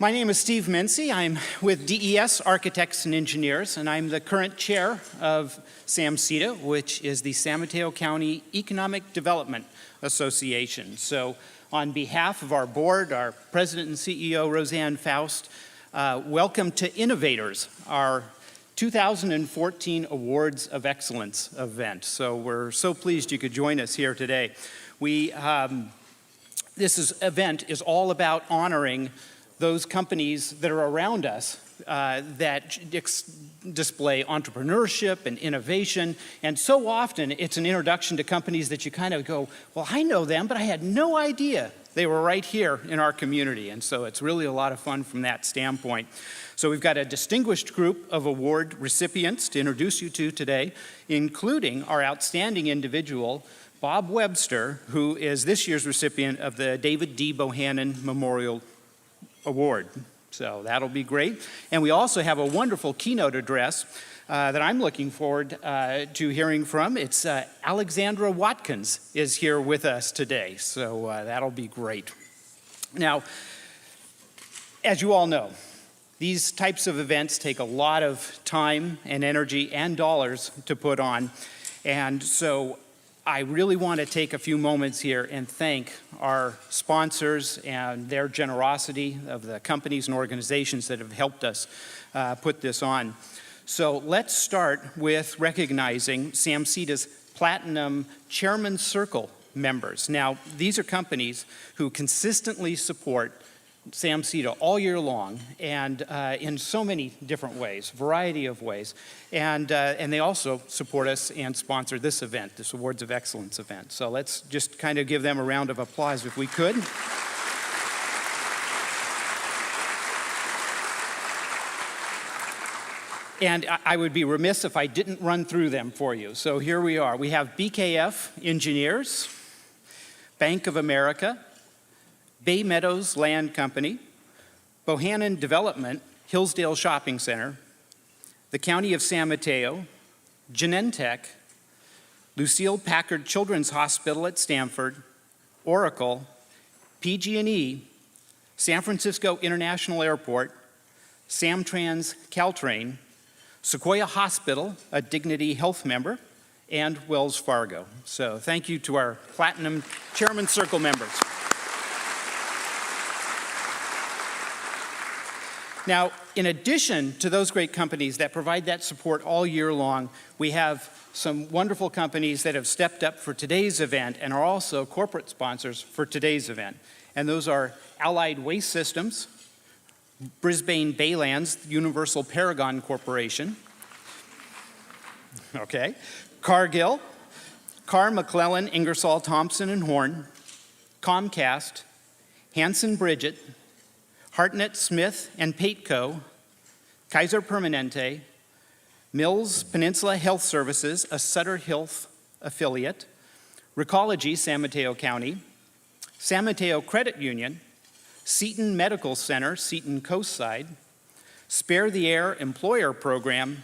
My name is Steve Mincy. I'm with DES Architects and Engineers, and I'm the current chair of SAMCEDA, which is the San Mateo County Economic Development Association. So on behalf of our board, our president and CEO, Roseanne Faust, welcome to Innovators, our 2014 Awards of Excellence event. So we're so pleased you could join us here today. This event is all about honoring those companies that are around us that display entrepreneurship and innovation. And so often it's an introduction to companies that you kind of go, well, I know them, but I had no idea they were right here in our community. And so it's really a lot of fun from that standpoint. So we've got a distinguished group of award recipients to introduce you to today, including our outstanding individual, Bob Webster, who is this year's recipient of the David D. Bohannon Memorial Award. So that'll be great. And we also have a wonderful keynote address that I'm looking forward to hearing from. It's Alexandra Watkins is here with us today. So that'll be great. Now, as you all know, these types of events take a lot of time and energy and dollars to put on. And so I really want to take a few moments here and thank our sponsors and their generosity of the companies and organizations that have helped us put this on. So let's start with recognizing SAMCEDA's Platinum Chairman's Circle members. Now, these are companies who consistently support SAMCEDA all year long and in so many different ways, variety of ways. And they also support us and sponsor this event, this Awards of Excellence event. So let's just kind of give them a round of applause if we could. And I would be remiss if I didn't run through them for you. So here we are. We have BKF Engineers, Bank of America, Bay Meadows Land Company, Bohannon Development, Hillsdale Shopping Center, the County of San Mateo, Genentech, Lucille Packard Children's Hospital at Stanford, Oracle, PG&E, San Francisco International Airport, Samtrans Caltrain, Sequoia Hospital, a Dignity Health member, and Wells Fargo. So thank you to our Platinum Chairman's Circle members. Now, in addition to those great companies that provide that support all year long, we have some wonderful companies that have stepped up for today's event and are also corporate sponsors for today's event. And those are Allied Waste Systems, Brisbane Baylands, Universal Paragon Corporation, okay, Cargill, Carr McClellan, Ingersoll Thompson and Horn, Comcast, Hanson Bridget, Hartnett Smith and Pateco, Kaiser Permanente, Mills Peninsula Health Services, a Sutter Health affiliate, Recology, San Mateo County, San Mateo Credit Union, Seton Medical Center, Seton Coastside, Spare the Air Employer Program,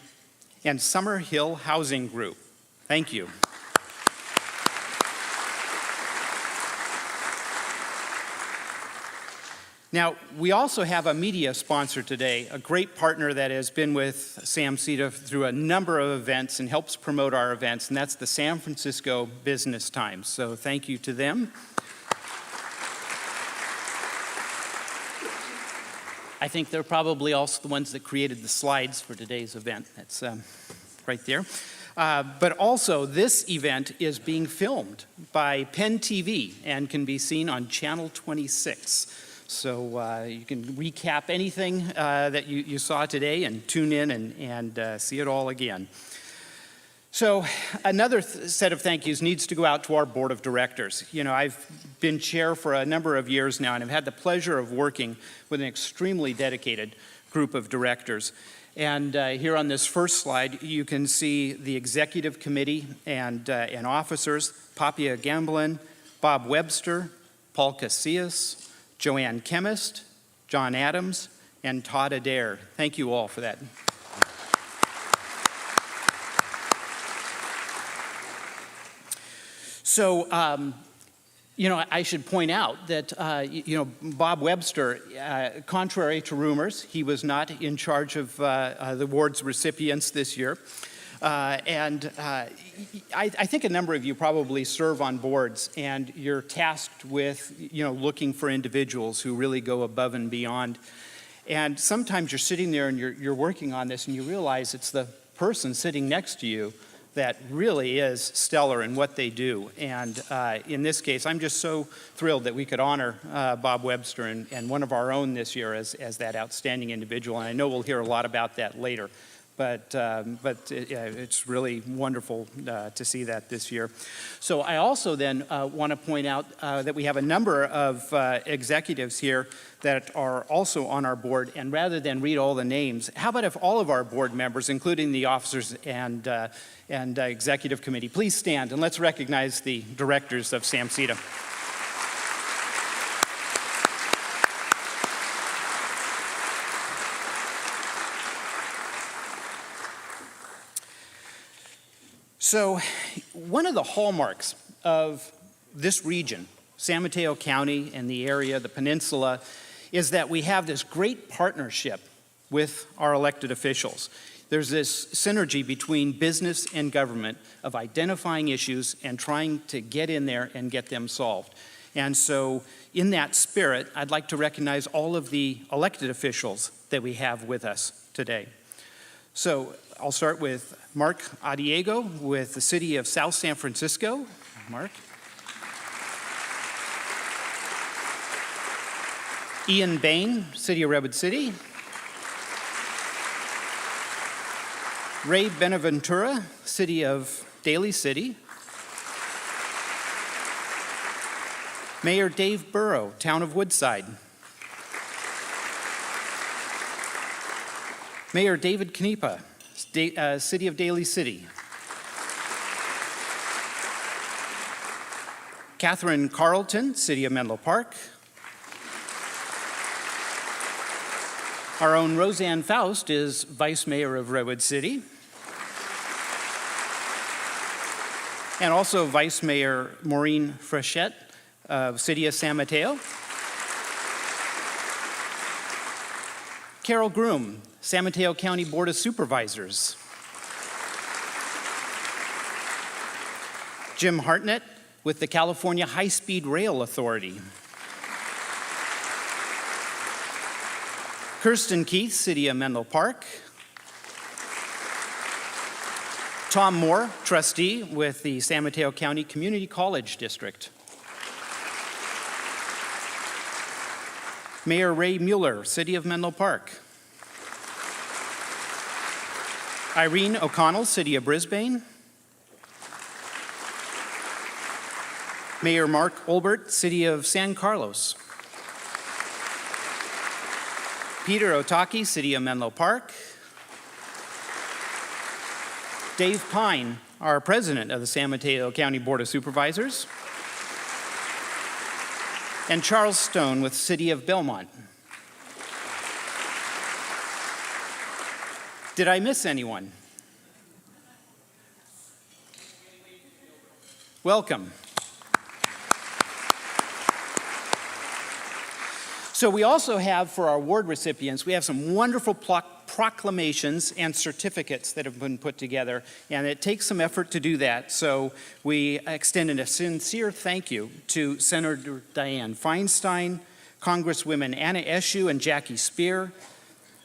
and Summer Hill Housing Group. Thank you. Now, we also have a media sponsor today, a great partner that has been with SAMCEDA through a number of events and helps promote our events, and that's the San Francisco Business Times. So thank you to them. I think they're probably also the ones that created the slides for today's event. That's right there. But also, this event is being filmed by Penn TV and can be seen on Channel 26. So you can recap anything that you saw today and tune in and see it all again. So another set of thank yous needs to go out to our board of directors. You know, I've been chair for a number of years now, and I've had the pleasure of working with an extremely dedicated group of directors. And here on this first slide, you can see the executive committee and officers: Papia Gamblin, Bob Webster, Paul Casillas, Joanne Chemist, John Adams, and Todd Adair. Thank you all for that. So I should point out that, Bob Webster, contrary to rumors, he was not in charge of the awards recipients this year. I think a number of you probably serve on boards, and you're tasked with, looking for individuals who really go above and beyond. And sometimes you're sitting there and you're working on this, and you realize it's the person sitting next to you that really is stellar in what they do. And in this case, I'm just so thrilled that we could honor Bob Webster and one of our own this year as that outstanding individual. And I know we'll hear a lot about that later. But it's really wonderful to see that this year. So I also then want to point out that we have a number of executives here that are also on our board. And rather than read all the names, how about if all of our board members, including the officers and executive committee, please stand and let's recognize the directors of SAMCEDA. So one of the hallmarks of this region, San Mateo County and the area, the peninsula, is that we have this great partnership with our elected officials. There's this synergy between business and government of identifying issues and trying to get in there and get them solved. And so in that spirit, I'd like to recognize all of the elected officials that we have with us today. So I'll start with Mark Adiego with the City of South San Francisco. Mark. Ian Bain, City of Redwood City. Ray Benaventura, City of Daly City. Mayor Dave Burrow, Town of Woodside. Mayor David Kniepa, City of Daly City. Catherine Carlton, City of Menlo Park. Our own Roseanne Faust is Vice Mayor of Redwood City. And also Vice Mayor Maureen Frechette of City of San Mateo. Carol Groom, San Mateo County Board of Supervisors. Jim Hartnett with the California High-Speed Rail Authority. Kirsten Keith, City of Menlo Park. Tom Moore, trustee with the San Mateo County Community College District. Mayor Ray Mueller, City of Menlo Park. Irene O'Connell, City of Brisbane. Mayor Mark Olbert, City of San Carlos. Peter Otaki, City of Menlo Park. Dave Pine, our president of the San Mateo County Board of Supervisors. And Charles Stone with City of Belmont. Did I miss anyone? Welcome. So we also have, for our award recipients, we have some wonderful proclamations and certificates that have been put together, and it takes some effort to do that. So we extend a sincere thank you to Senator Dianne Feinstein, Congresswomen Anna Eshoo and Jackie Spear,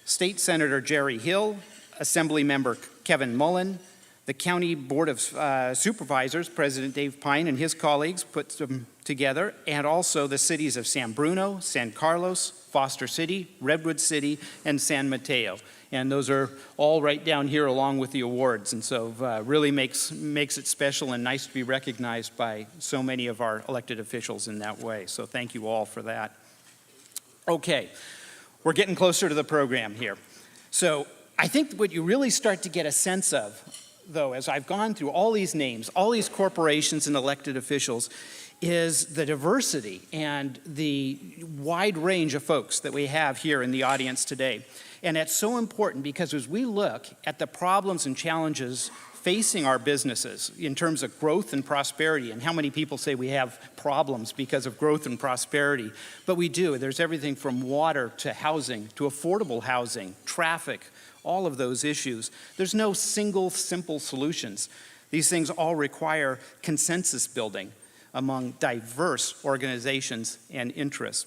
State Senator Jerry Hill, Assembly Member Kevin Mullen, the County Board of Supervisors, President Dave Pine and his colleagues put them together, and also the cities of San Bruno, San Carlos, Foster City, Redwood City, and San Mateo. And those are all right down here along with the awards. And so really makes it special and nice to be recognized by so many of our elected officials in that way. So thank you all for that. Okay, we're getting closer to the program here. So I think what you really start to get a sense of, though, as I've gone through all these names, all these corporations and elected officials, is the diversity and the wide range of folks that we have here in the audience today. And it's so important because as we look at the problems and challenges facing our businesses in terms of growth and prosperity, and how many people say we have problems because of growth and prosperity, but we do. There's everything from water to housing, to affordable housing, traffic, all of those issues. There's no single simple solutions. These things all require consensus building among diverse organizations and interests.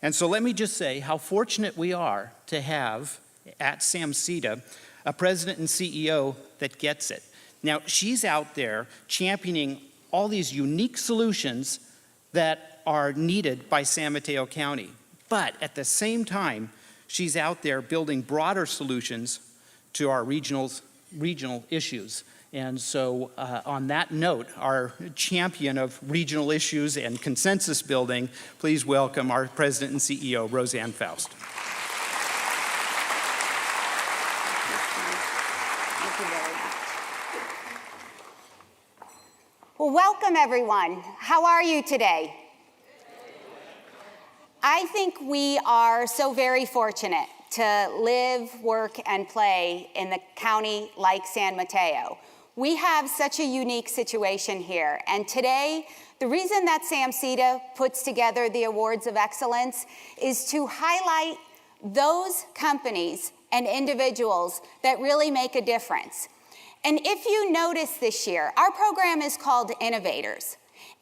And so let me just say how fortunate we are to have at SAMCEDA a president and CEO that gets it. Now, she's out there championing all these unique solutions that are needed by San Mateo County. But at the same time, she's out there building broader solutions to our regional issues. And so on that note, our champion of regional issues and consensus building, please welcome our president and CEO, Roseanne Faust. Well, welcome everyone. How are you today? I think we are so very fortunate to live, work, and play in the county like San Mateo. We have such a unique situation here, and today, the reason that SAMCEDA puts together the Awards of Excellence is to highlight those companies and individuals that really make a difference. And if you notice this year, our program is called Innovators.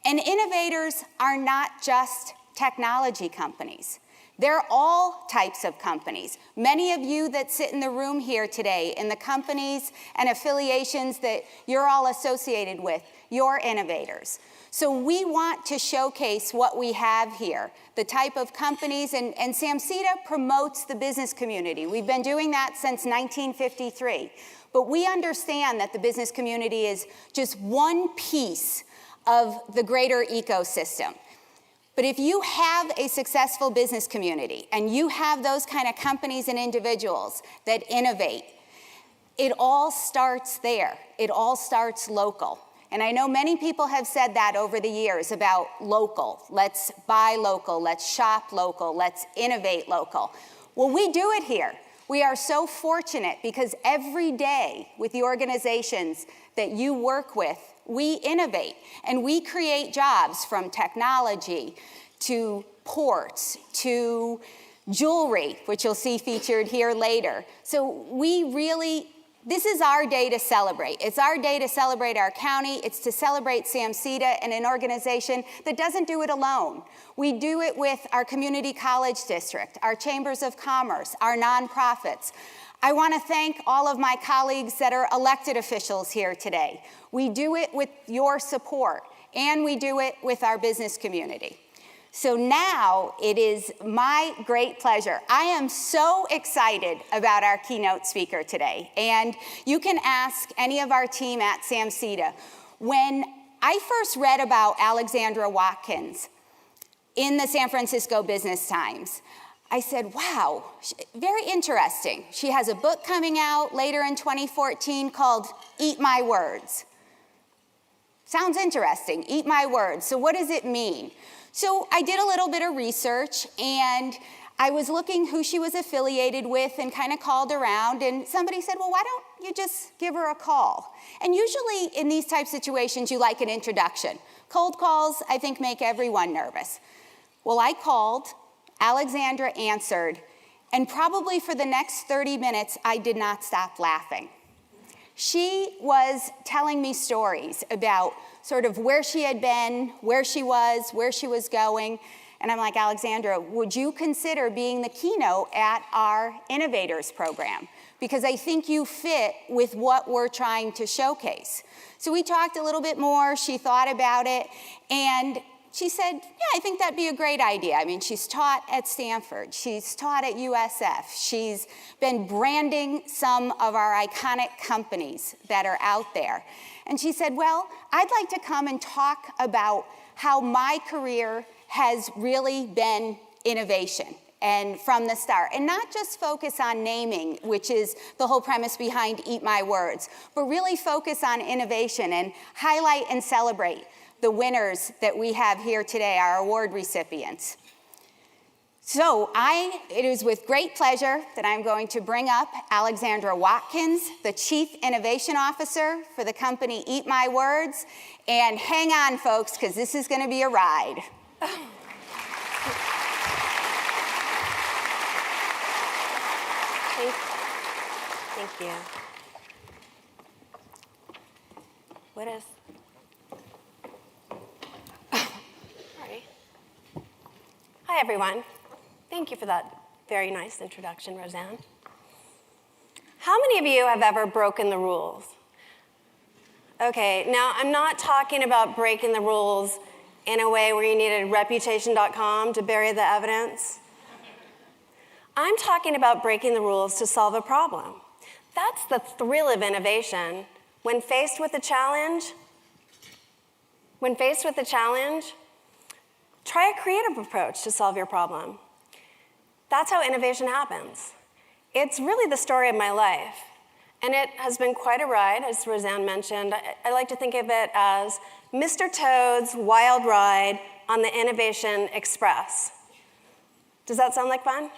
And innovators are not just technology companies. They're all types of companies. Many of you that sit in the room here today, in the companies and affiliations that you're all associated with, you're innovators. So we want to showcase what we have here, the type of companies, and SAMCEDA promotes the business community. We've been doing that since 1953. But we understand that the business community is just one piece of the greater ecosystem. But if you have a successful business community and you have those kind of companies and individuals that innovate, it all starts there. It all starts local. And I know many people have said that over the years about local. Let's buy local, let's shop local, let's innovate local. Well, we do it here. We are so fortunate because every day with the organizations that you work with, we innovate and we create jobs from technology to ports to jewelry, which you'll see featured here later. So this is our day to celebrate. It's our day to celebrate our county. It's to celebrate SAMCEDA and an organization that doesn't do it alone. We do it with our community college district, our chambers of commerce, our nonprofits. I want to thank all of my colleagues that are elected officials here today. We do it with your support, and we do it with our business community. So now it is my great pleasure. I am so excited about our keynote speaker today. And you can ask any of our team at SAMCEDA. When I first read about Alexandra Watkins in the San Francisco Business Times, I said, wow, very interesting. She has a book coming out later in 2014 called Eat My Words. Sounds interesting, Eat My Words. So what does it mean? So I did a little bit of research, and I was looking who she was affiliated with and kind of called around, and somebody said, well, why don't you just give her a call? And usually in these type situations, you like an introduction. Cold calls, I think, make everyone nervous. Well, I called, Alexandra answered, and probably for the next 30 minutes, I did not stop laughing. She was telling me stories about sort of where she had been, where she was going. And I'm like, Alexandra, would you consider being the keynote at our Innovators program? Because I think you fit with what we're trying to showcase. So we talked a little bit more, she thought about it, and she said, yeah, I think that'd be a great idea. I mean, she's taught at Stanford, she's taught at USF, she's been branding some of our iconic companies that are out there. And she said, well, I'd like to come and talk about how my career has really been innovation and from the start. And not just focus on naming, which is the whole premise behind Eat My Words, but really focus on innovation and highlight and celebrate the winners that we have here today, our award recipients. So it is with great pleasure that I'm going to bring up Alexandra Watkins, the Chief Innovation Officer for the company Eat My Words. And hang on, folks, because this is going to be a ride. Thank you. What is? Sorry. Hi, everyone. Thank you for that very nice introduction, Roseanne. How many of you have ever broken the rules? Okay, now I'm not talking about breaking the rules in a way where you needed reputation.com to bury the evidence. I'm talking about breaking the rules to solve a problem. That's the thrill of innovation. When faced with a challenge, try a creative approach to solve your problem. That's how innovation happens. It's really the story of my life. And it has been quite a ride, as Roseanne mentioned. I like to think of it as Mr. Toad's wild ride on the Innovation Express. Does that sound like fun?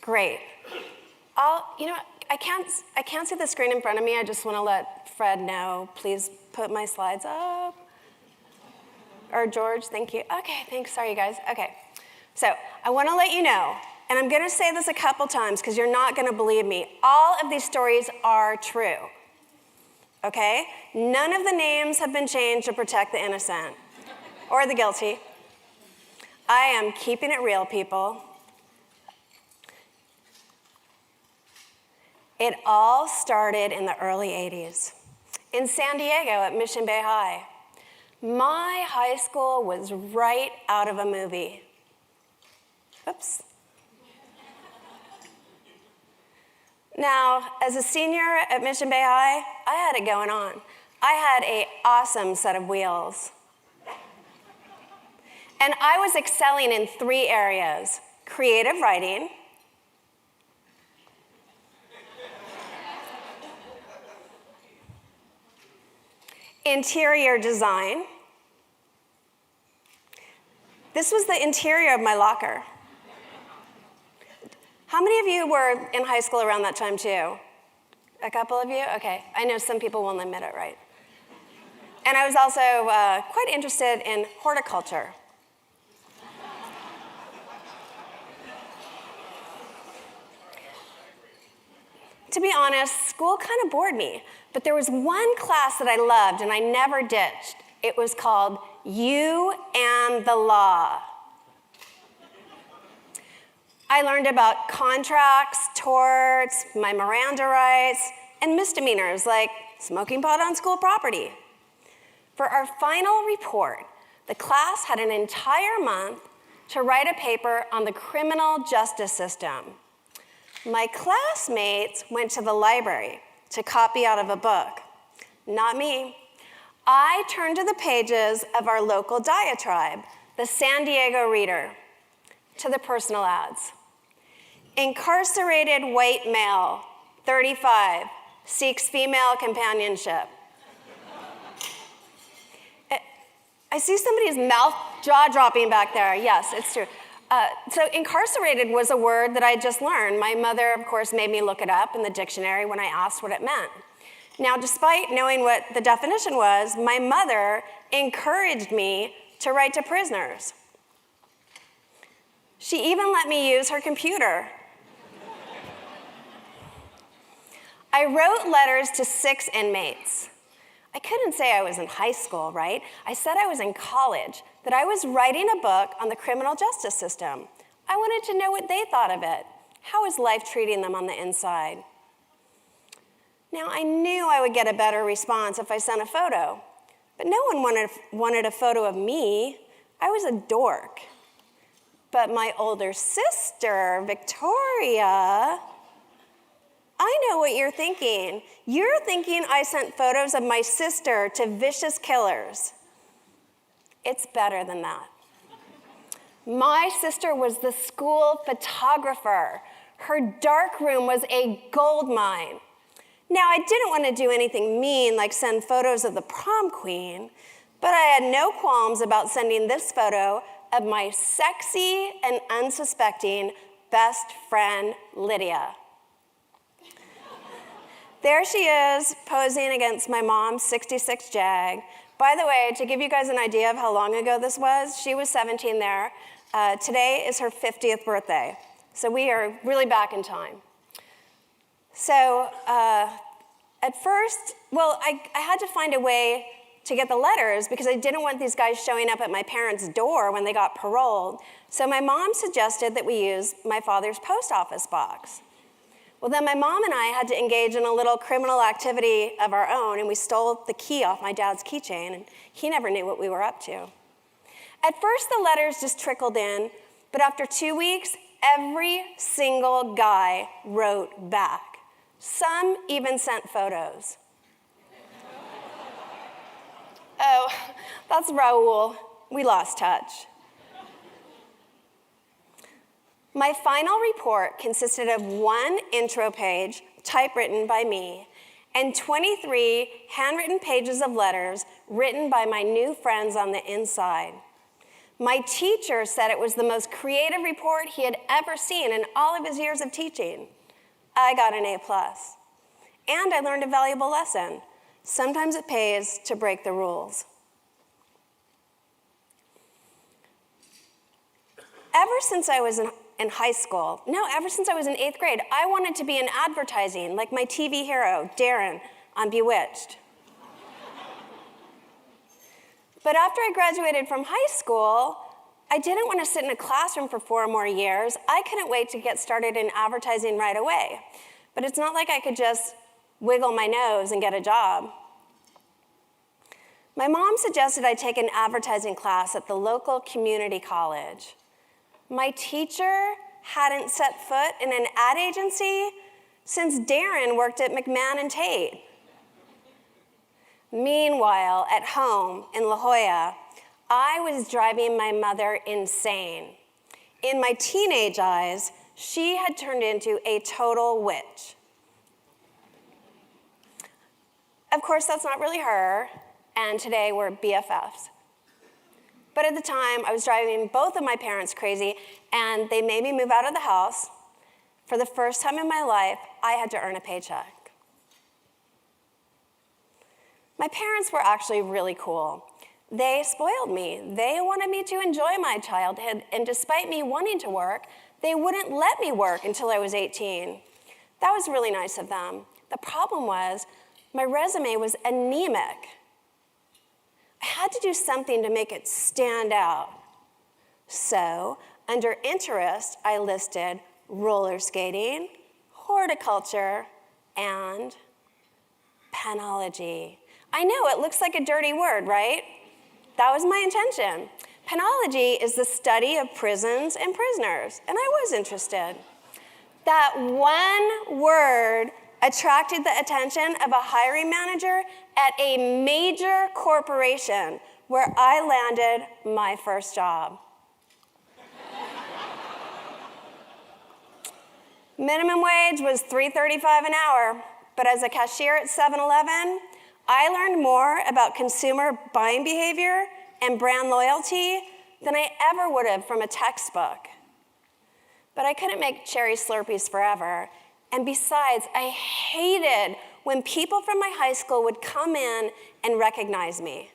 Great. I can't see the screen in front of me. I just want to let Fred know. Please put my slides up. Or George, thank you. Okay, thanks. Sorry, you guys. Okay. So I want to let you know, and I'm going to say this a couple times because you're not going to believe me. All of these stories are true. Okay? None of the names have been changed to protect the innocent or the guilty. I am keeping it real, people. It all started in the early 80s in San Diego at Mission Bay High. My high school was right out of a movie. Oops. Now, as a senior at Mission Bay High, I had it going on. I had an awesome set of wheels. And I was excelling in 3 areas: creative writing, interior design. This was the interior of my locker. How many of you were in high school around that time too? A couple of you? Okay, I know some people won't admit it, right? And I was also quite interested in horticulture. To be honest, school kind of bored me, but there was one class that I loved and I never ditched. It was called You and the Law. I learned about contracts, torts, my Miranda rights, and misdemeanors like smoking pot on school property. For our final report, the class had an entire month to write a paper on the criminal justice system. My classmates went to the library to copy out of a book. Not me. I turned to the pages of our local diatribe, the San Diego Reader, to the personal ads. Incarcerated white male, 35, seeks female companionship. I see somebody's mouth jaw-dropping back there. Yes, it's true. So incarcerated was a word that I just learned. My mother, of course, made me look it up in the dictionary when I asked what it meant. Now, despite knowing what the definition was, my mother encouraged me to write to prisoners. She even let me use her computer. I wrote letters to 6 inmates. I couldn't say I was in high school, right? I said I was in college, that I was writing a book on the criminal justice system. I wanted to know what they thought of it. How was life treating them on the inside? Now, I knew I would get a better response if I sent a photo, but no one wanted a photo of me. I was a dork. But my older sister, Victoria, I know what you're thinking. You're thinking I sent photos of my sister to vicious killers. It's better than that. My sister was the school photographer. Her darkroom was a gold mine. Now, I didn't want to do anything mean like send photos of the prom queen, but I had no qualms about sending this photo of my sexy and unsuspecting best friend, Lydia. There she is, posing against my mom's 66 Jag. By the way, to give you guys an idea of how long ago this was, she was 17 there. Today is her 50th birthday. So we are really back in time. So at first, I had to find a way to get the letters because I didn't want these guys showing up at my parents' door when they got paroled. So my mom suggested that we use my father's post office box. Well, then my mom and I had to engage in a little criminal activity of our own, and we stole the key off my dad's keychain, and he never knew what we were up to. At first, the letters just trickled in, but after 2 weeks, every single guy wrote back. Some even sent photos. Oh, that's Raul. We lost touch. My final report consisted of 1 intro page, typewritten by me, and 23 handwritten pages of letters written by my new friends on the inside. My teacher said it was the most creative report he had ever seen in all of his years of teaching. I got an A+. And I learned a valuable lesson. Sometimes it pays to break the rules. Ever since I was in high school, ever since I was in 8th grade, I wanted to be in advertising, like my TV hero, Darren, on Bewitched. But after I graduated from high school, I didn't want to sit in a classroom for 4 more years. I couldn't wait to get started in advertising right away. But it's not like I could just wiggle my nose and get a job. My mom suggested I take an advertising class at the local community college. My teacher hadn't set foot in an ad agency since Darren worked at McMahon and Tate. Meanwhile, at home in La Jolla, I was driving my mother insane. In my teenage eyes, she had turned into a total witch. Of course, that's not really her, and today we're BFFs. But at the time, I was driving both of my parents crazy, and they made me move out of the house. For the first time in my life, I had to earn a paycheck. My parents were actually really cool. They spoiled me. They wanted me to enjoy my childhood, and despite me wanting to work, they wouldn't let me work until I was 18. That was really nice of them. The problem was, my resume was anemic. I had to do something to make it stand out. So, under interest, I listed roller skating, horticulture, and penology. I know, it looks like a dirty word, right? That was my intention. Penology is the study of prisons and prisoners, and I was interested. That one word attracted the attention of a hiring manager at a major corporation where I landed my first job. Minimum wage was $3.35 an hour, but as a cashier at 7-Eleven, I learned more about consumer buying behavior and brand loyalty than I ever would have from a textbook. But I couldn't make cherry Slurpees forever. And besides, I hated when people from my high school would come in and recognize me.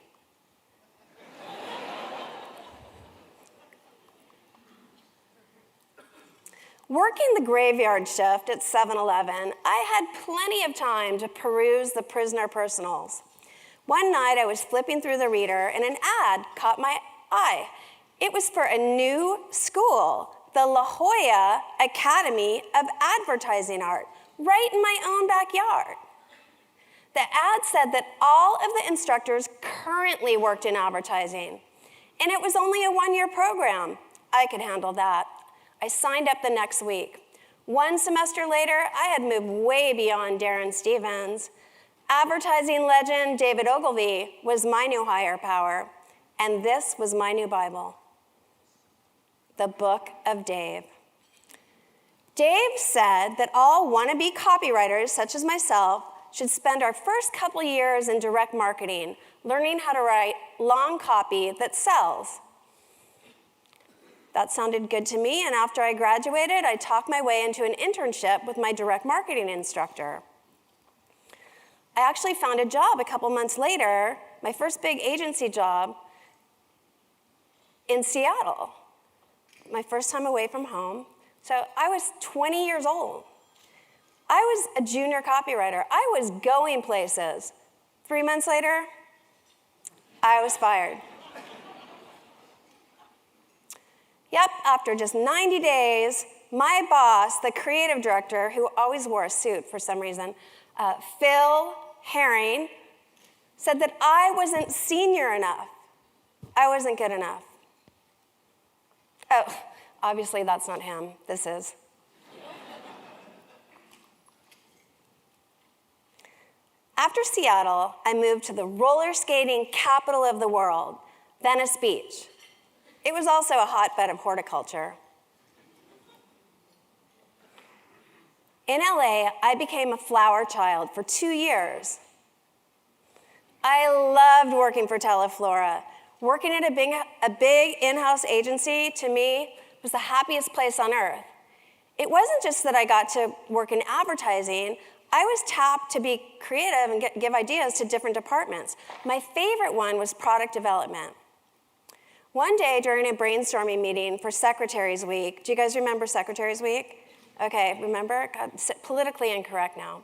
Working the graveyard shift at 7-Eleven, I had plenty of time to peruse the prisoner personals. One night I was flipping through the reader and an ad caught my eye. It was for a new school, the La Jolla Academy of Advertising Art, right in my own backyard. The ad said that all of the instructors currently worked in advertising, and it was only a 1-year program. I could handle that. I signed up the next week. 1 semester later, I had moved way beyond Darren Stevens. Advertising legend David Ogilvy was my new higher power, and this was my new Bible, the Book of Dave. Dave said that all wannabe copywriters, such as myself, should spend our first couple years in direct marketing, learning how to write long copy that sells. That sounded good to me, and after I graduated, I talked my way into an internship with my direct marketing instructor. I actually found a job a couple months later, my first big agency job in Seattle, my first time away from home. So I was 20 years old. I was a junior copywriter. I was going places. 3 months later, I was fired. Yep, after just 90 days, my boss, the creative director, who always wore a suit for some reason, Phil Herring, said that I wasn't senior enough. I wasn't good enough. Oh, obviously that's not him. This is. After Seattle, I moved to the roller skating capital of the world, Venice Beach. It was also a hotbed of horticulture. In LA, I became a flower child for 2 years. I loved working for Teleflora. Working at a big in-house agency, to me, was the happiest place on earth. It wasn't just that I got to work in advertising. I was tapped to be creative and give ideas to different departments. My favorite one was product development. One day during a brainstorming meeting for Secretary's Week, do you guys remember Secretary's Week? Okay, remember? God, politically incorrect now.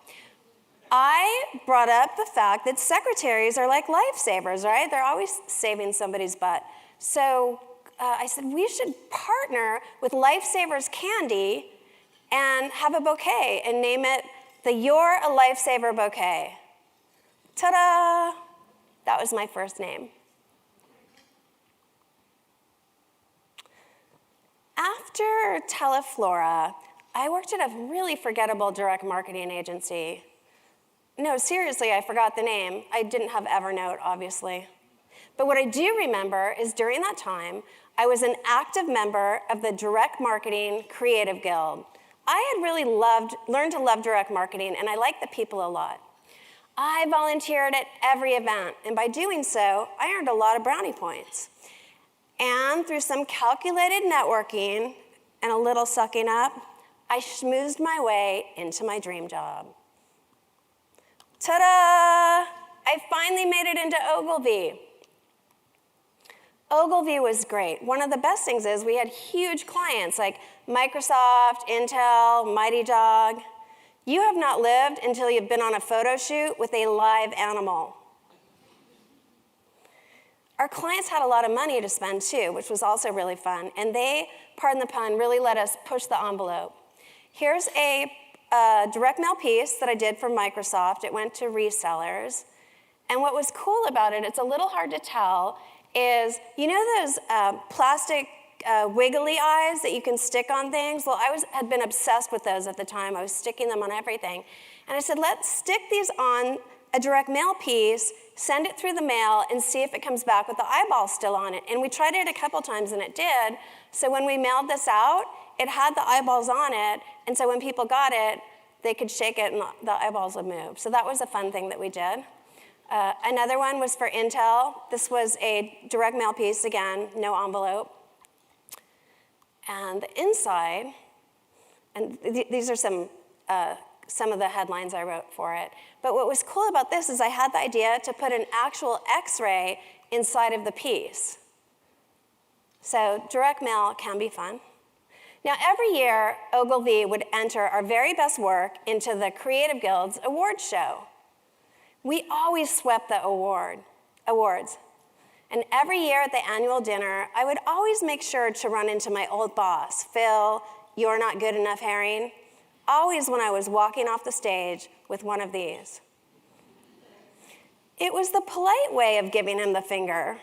I brought up the fact that secretaries are like lifesavers, right? They're always saving somebody's butt. So I said, we should partner with Lifesavers Candy and have a bouquet and name it the You're a Lifesaver Bouquet. Ta-da! That was my first name. After Teleflora, I worked at a really forgettable direct marketing agency. No, seriously, I forgot the name. I didn't have Evernote, obviously. But what I do remember is during that time, I was an active member of the Direct Marketing Creative Guild. I had really learned to love direct marketing, and I liked the people a lot. I volunteered at every event, and by doing so, I earned a lot of brownie points. And through some calculated networking and a little sucking up, I schmoozed my way into my dream job. Ta-da! I finally made it into Ogilvy. Ogilvy was great. One of the best things is we had huge clients like Microsoft, Intel, Mighty Dog. You have not lived until you've been on a photo shoot with a live animal. Our clients had a lot of money to spend too, which was also really fun. And they, pardon the pun, really let us push the envelope. Here's a direct mail piece that I did for Microsoft. It went to resellers. And what was cool about it, it's a little hard to tell, is you know those plastic wiggly eyes that you can stick on things? Well, had been obsessed with those at the time. I was sticking them on everything. And I said, let's stick these on a direct mail piece, send it through the mail, and see if it comes back with the eyeball still on it. And we tried it a couple times, and it did. So when we mailed this out, it had the eyeballs on it, and so when people got it, they could shake it, and the eyeballs would move. So that was a fun thing that we did. Another one was for Intel. This was a direct mail piece, again, no envelope. And the inside, and these are some of the headlines I wrote for it. But what was cool about this is I had the idea to put an actual X-ray inside of the piece. So direct mail can be fun. Now, every year, Ogilvy would enter our very best work into the Creative Guild's awards show. We always swept the awards. And every year at the annual dinner, I would always make sure to run into my old boss, Phil, You're Not Good Enough Herring, always when I was walking off the stage with one of these. It was the polite way of giving him the finger.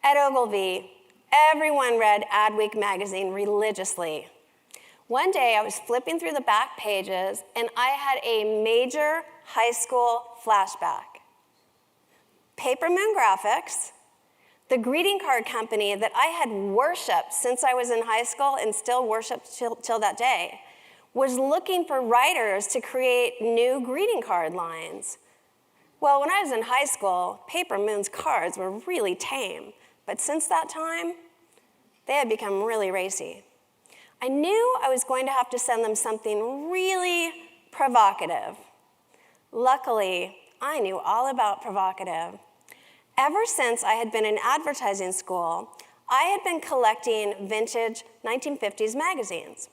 At Ogilvy, everyone read Adweek magazine religiously. One day I was flipping through the back pages and I had a major high school flashback. Paper Moon Graphics, the greeting card company that I had worshiped since I was in high school and still worship till that day, was looking for writers to create new greeting card lines. Well, when I was in high school, Paper Moon's cards were really tame, but since that time, they had become really racy. I knew I was going to have to send them something really provocative. Luckily, I knew all about provocative. Ever since I had been in advertising school, I had been collecting vintage 1950s magazines.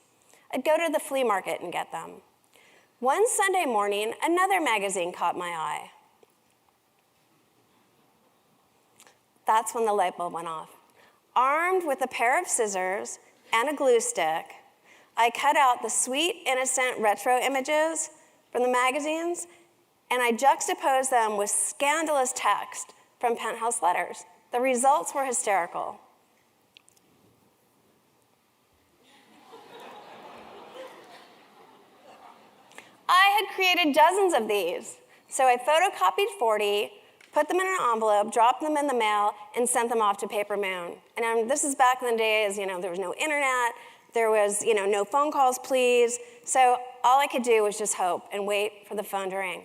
I'd go to the flea market and get them. One Sunday morning, another magazine caught my eye. That's when the light bulb went off. Armed with a pair of scissors and a glue stick, I cut out the sweet, innocent retro images from the magazines, and I juxtaposed them with scandalous text from Penthouse letters. The results were hysterical. I had created dozens of these, so I photocopied 40, put them in an envelope, dropped them in the mail, and sent them off to Paper Moon. And this is back in the days, there was no internet, there was, no phone calls, please. So all I could do was just hope and wait for the phone to ring.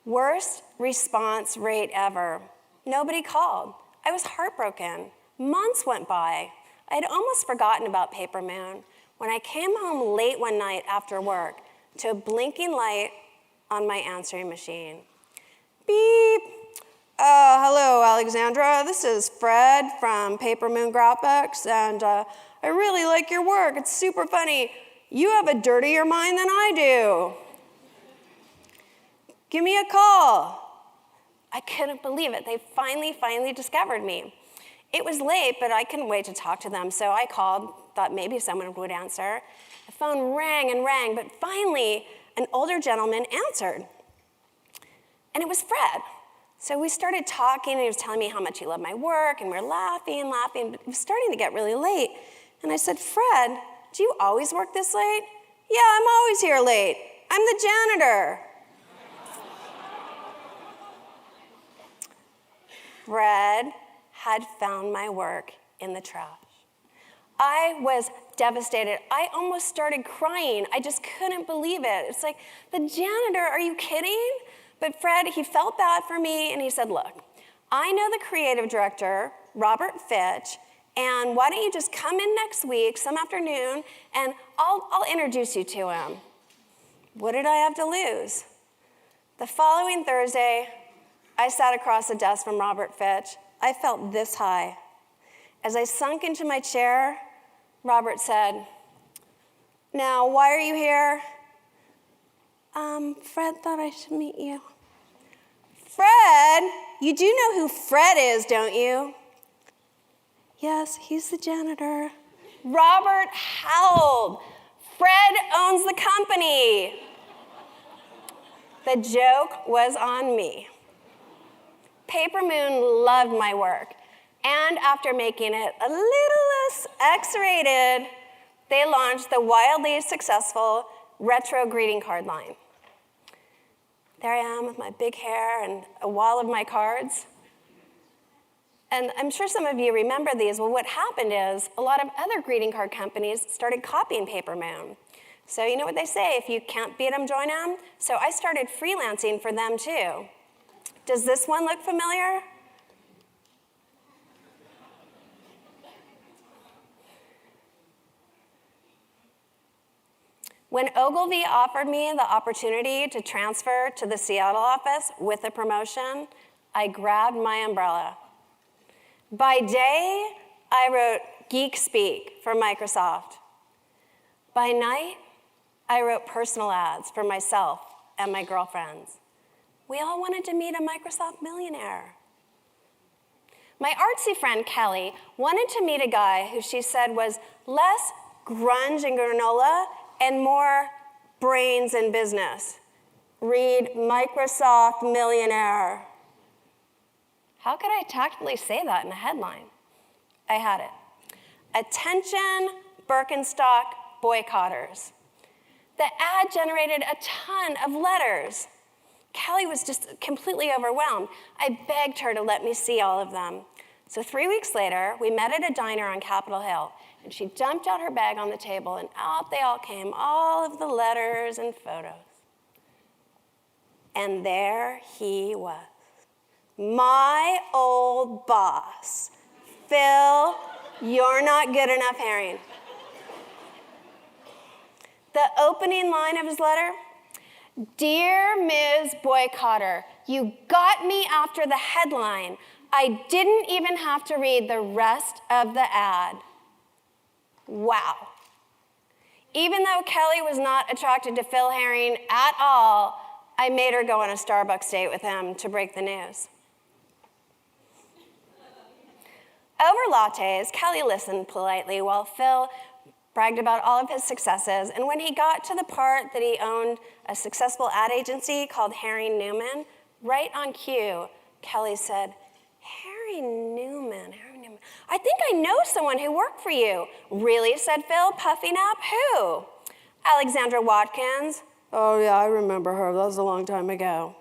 Worst response rate ever. Nobody called. I was heartbroken. Months went by. I had almost forgotten about Paper Moon when I came home late one night after work to a blinking light on my answering machine. Beep. Hello, Alexandra. This is Fred from Paper Moon Graphics, and I really like your work. It's super funny. You have a dirtier mind than I do. Give me a call. I couldn't believe it. They finally discovered me. It was late, but I couldn't wait to talk to them, so I called, thought maybe someone would answer. The phone rang and rang, but finally, an older gentleman answered. And it was Fred. So we started talking, and he was telling me how much he loved my work, and we were laughing, but it was starting to get really late. And I said, Fred, do you always work this late? Yeah, I'm always here late. I'm the janitor. Fred had found my work in the trash. I was devastated. I almost started crying. I just couldn't believe it. It's like, the janitor, are you kidding? But Fred, he felt bad for me, and he said, look, I know the creative director, Robert Fitch, and why don't you just come in next week, some afternoon, and I'll introduce you to him. What did I have to lose? The following Thursday, I sat across the desk from Robert Fitch. I felt this high. As I sunk into my chair, Robert said, now, why are you here? Fred thought I should meet you. Fred? You do know who Fred is, don't you? Yes, he's the janitor. Robert howled. Fred owns the company. The joke was on me. Paper Moon loved my work, and after making it a little less X-rated, they launched the wildly successful retro greeting card line. There I am with my big hair and a wall of my cards. And I'm sure some of you remember these. Well, what happened is a lot of other greeting card companies started copying Paper Moon. So you know what they say, if you can't beat them, join them. So I started freelancing for them too. Does this one look familiar? When Ogilvy offered me the opportunity to transfer to the Seattle office with a promotion, I grabbed my umbrella. By day, I wrote geek speak for Microsoft. By night, I wrote personal ads for myself and my girlfriends. We all wanted to meet a Microsoft millionaire. My artsy friend Kelly wanted to meet a guy who she said was less grunge and granola and more brains and business. Read Microsoft millionaire. How could I tactfully say that in a headline? I had it. Attention, Birkenstock boycotters. The ad generated a ton of letters. Kelly was just completely overwhelmed. I begged her to let me see all of them. So 3 weeks later, we met at a diner on Capitol Hill, and she dumped out her bag on the table, and out they all came, all of the letters and photos. And there he was. My old boss. Phil, you're not good enough herring. The opening line of his letter, Dear Ms. Boycotter, you got me after the headline. I didn't even have to read the rest of the ad. Wow. Even though Kelly was not attracted to Phil Herring at all, I made her go on a Starbucks date with him to break the news. Over lattes, Kelly listened politely while Phil bragged about all of his successes, and when he got to the part that he owned a successful ad agency called Herring Newman, right on cue, Kelly said, Herring Newman. I think I know someone who worked for you. Really, said Phil, puffing up. Who? Alexandra Watkins. Oh yeah, I remember her. That was a long time ago.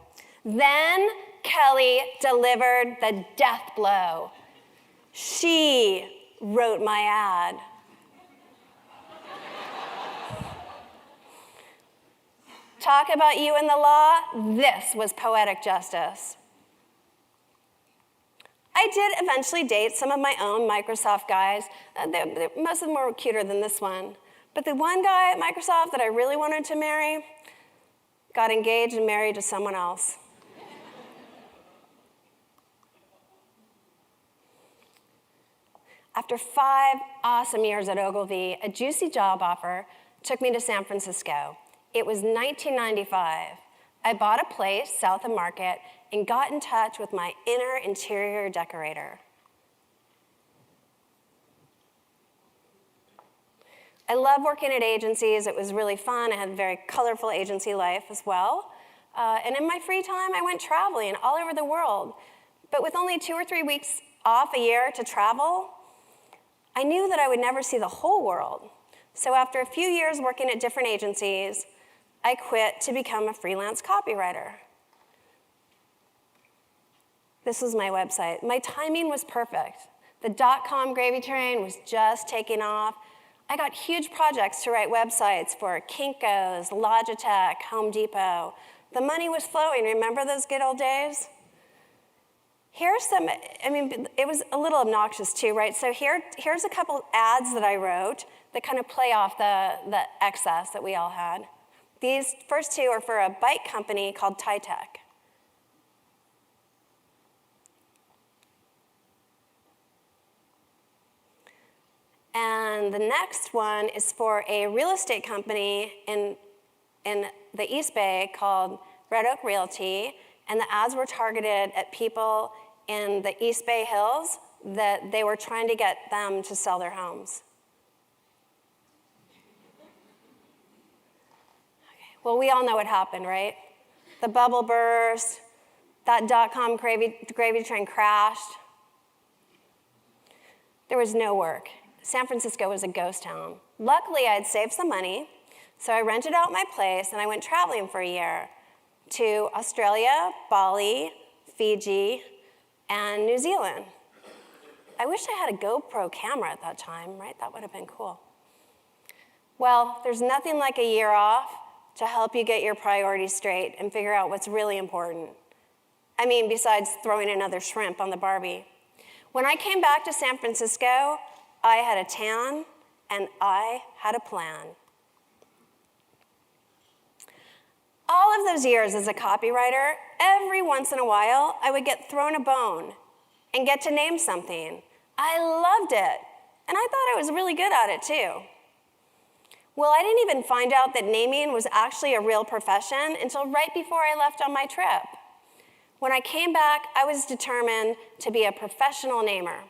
Then Kelly delivered the death blow. She wrote my ad. Talk about you and the law, this was poetic justice. I did eventually date some of my own Microsoft guys. Most of them were cuter than this one. But the one guy at Microsoft that I really wanted to marry got engaged and married to someone else. After 5 awesome years at Ogilvy, a juicy job offer took me to San Francisco. It was 1995. I bought a place south of Market and got in touch with my inner interior decorator. I love working at agencies. It was really fun. I had a very colorful agency life as well. And in my free time, I went traveling all over the world. But with only 2 or 3 weeks off a year to travel, I knew that I would never see the whole world. So after a few years working at different agencies, I quit to become a freelance copywriter. This was my website. My timing was perfect. The .com gravy train was just taking off. I got huge projects to write websites for Kinko's, Logitech, Home Depot. The money was flowing. Remember those good old days? Here's some, it was a little obnoxious too, right? So here's a couple ads that I wrote that kind of play off the excess that we all had. These first 2 are for a bike company called Titech. And the next one is for a real estate company in the East Bay called Red Oak Realty, and the ads were targeted at people in the East Bay Hills that they were trying to get them to sell their homes. Well, we all know what happened, right? The bubble burst, that .com gravy train crashed. There was no work. San Francisco was a ghost town. Luckily, I had saved some money, so I rented out my place and I went traveling for a year to Australia, Bali, Fiji, and New Zealand. I wish I had a GoPro camera at that time, right? That would have been cool. Well, there's nothing like a year off to help you get your priorities straight and figure out what's really important. I mean, besides throwing another shrimp on the Barbie. When I came back to San Francisco, I had a tan and I had a plan. All of those years as a copywriter, every once in a while, I would get thrown a bone and get to name something. I loved it, and I thought I was really good at it too. Well, I didn't even find out that naming was actually a real profession until right before I left on my trip. When I came back, I was determined to be a professional namer.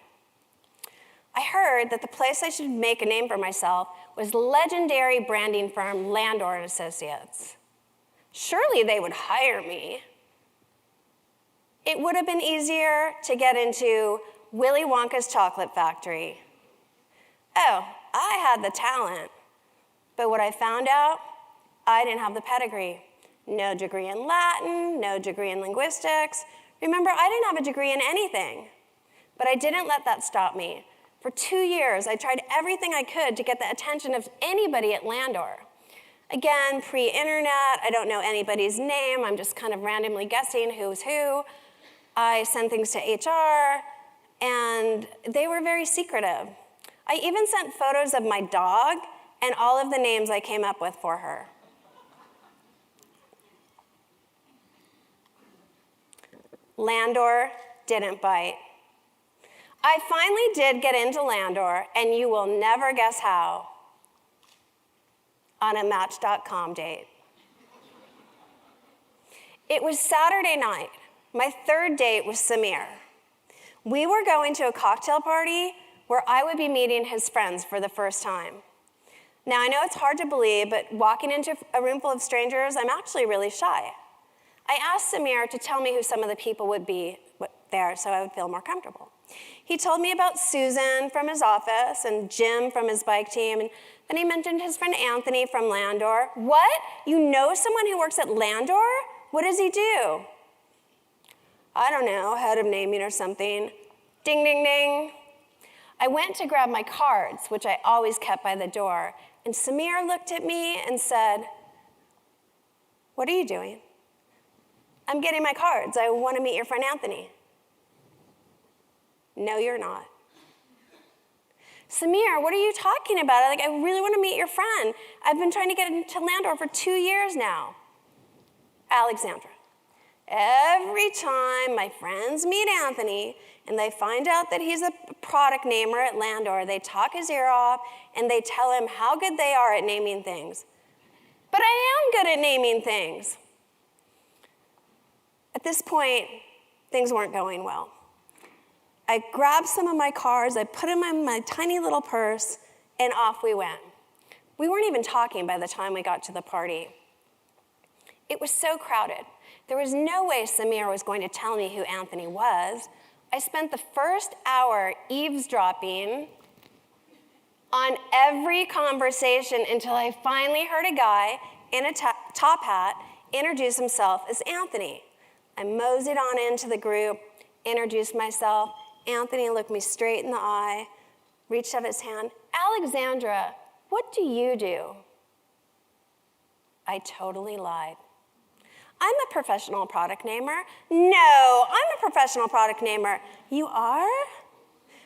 I heard that the place I should make a name for myself was legendary branding firm Landor & Associates. Surely they would hire me. It would have been easier to get into Willy Wonka's Chocolate Factory. Oh, I had the talent. But what I found out, I didn't have the pedigree. No degree in Latin, no degree in linguistics. Remember, I didn't have a degree in anything. But I didn't let that stop me. For 2 years, I tried everything I could to get the attention of anybody at Landor. Again, pre-internet, I don't know anybody's name. I'm just kind of randomly guessing who's who. I send things to HR, and they were very secretive. I even sent photos of my dog and all of the names I came up with for her. Landor didn't bite. I finally did get into Landor, and you will never guess how. On a Match.com date. It was Saturday night. My third date was Samir. We were going to a cocktail party where I would be meeting his friends for the first time. Now, I know it's hard to believe, but walking into a room full of strangers, I'm actually really shy. I asked Samir to tell me who some of the people would be there so I would feel more comfortable. He told me about Susan from his office and Jim from his bike team, and then he mentioned his friend Anthony from Landor. What? You know someone who works at Landor? What does he do? I don't know, head of naming or something. Ding, ding, ding. I went to grab my cards, which I always kept by the door, and Samir looked at me and said, "What are you doing?" "I'm getting my cards. I want to meet your friend Anthony." "No, you're not." "Samir, what are you talking about? I really want to meet your friend. I've been trying to get into Landor for 2 years now." "Alexandra, every time my friends meet Anthony and they find out that he's a product namer at Landor, they talk his ear off and they tell him how good they are at naming things." "But I am good at naming things." At this point, things weren't going well. I grabbed some of my cards, I put them in my tiny little purse, and off we went. We weren't even talking by the time we got to the party. It was so crowded. There was no way Samir was going to tell me who Anthony was. I spent the first hour eavesdropping on every conversation until I finally heard a guy in a top hat introduce himself as Anthony. I moseyed on into the group, introduced myself. Anthony looked me straight in the eye, reached out his hand. "Alexandra, what do you do?" I totally lied. "I'm a professional product namer." "No, I'm a professional product namer." "You are?"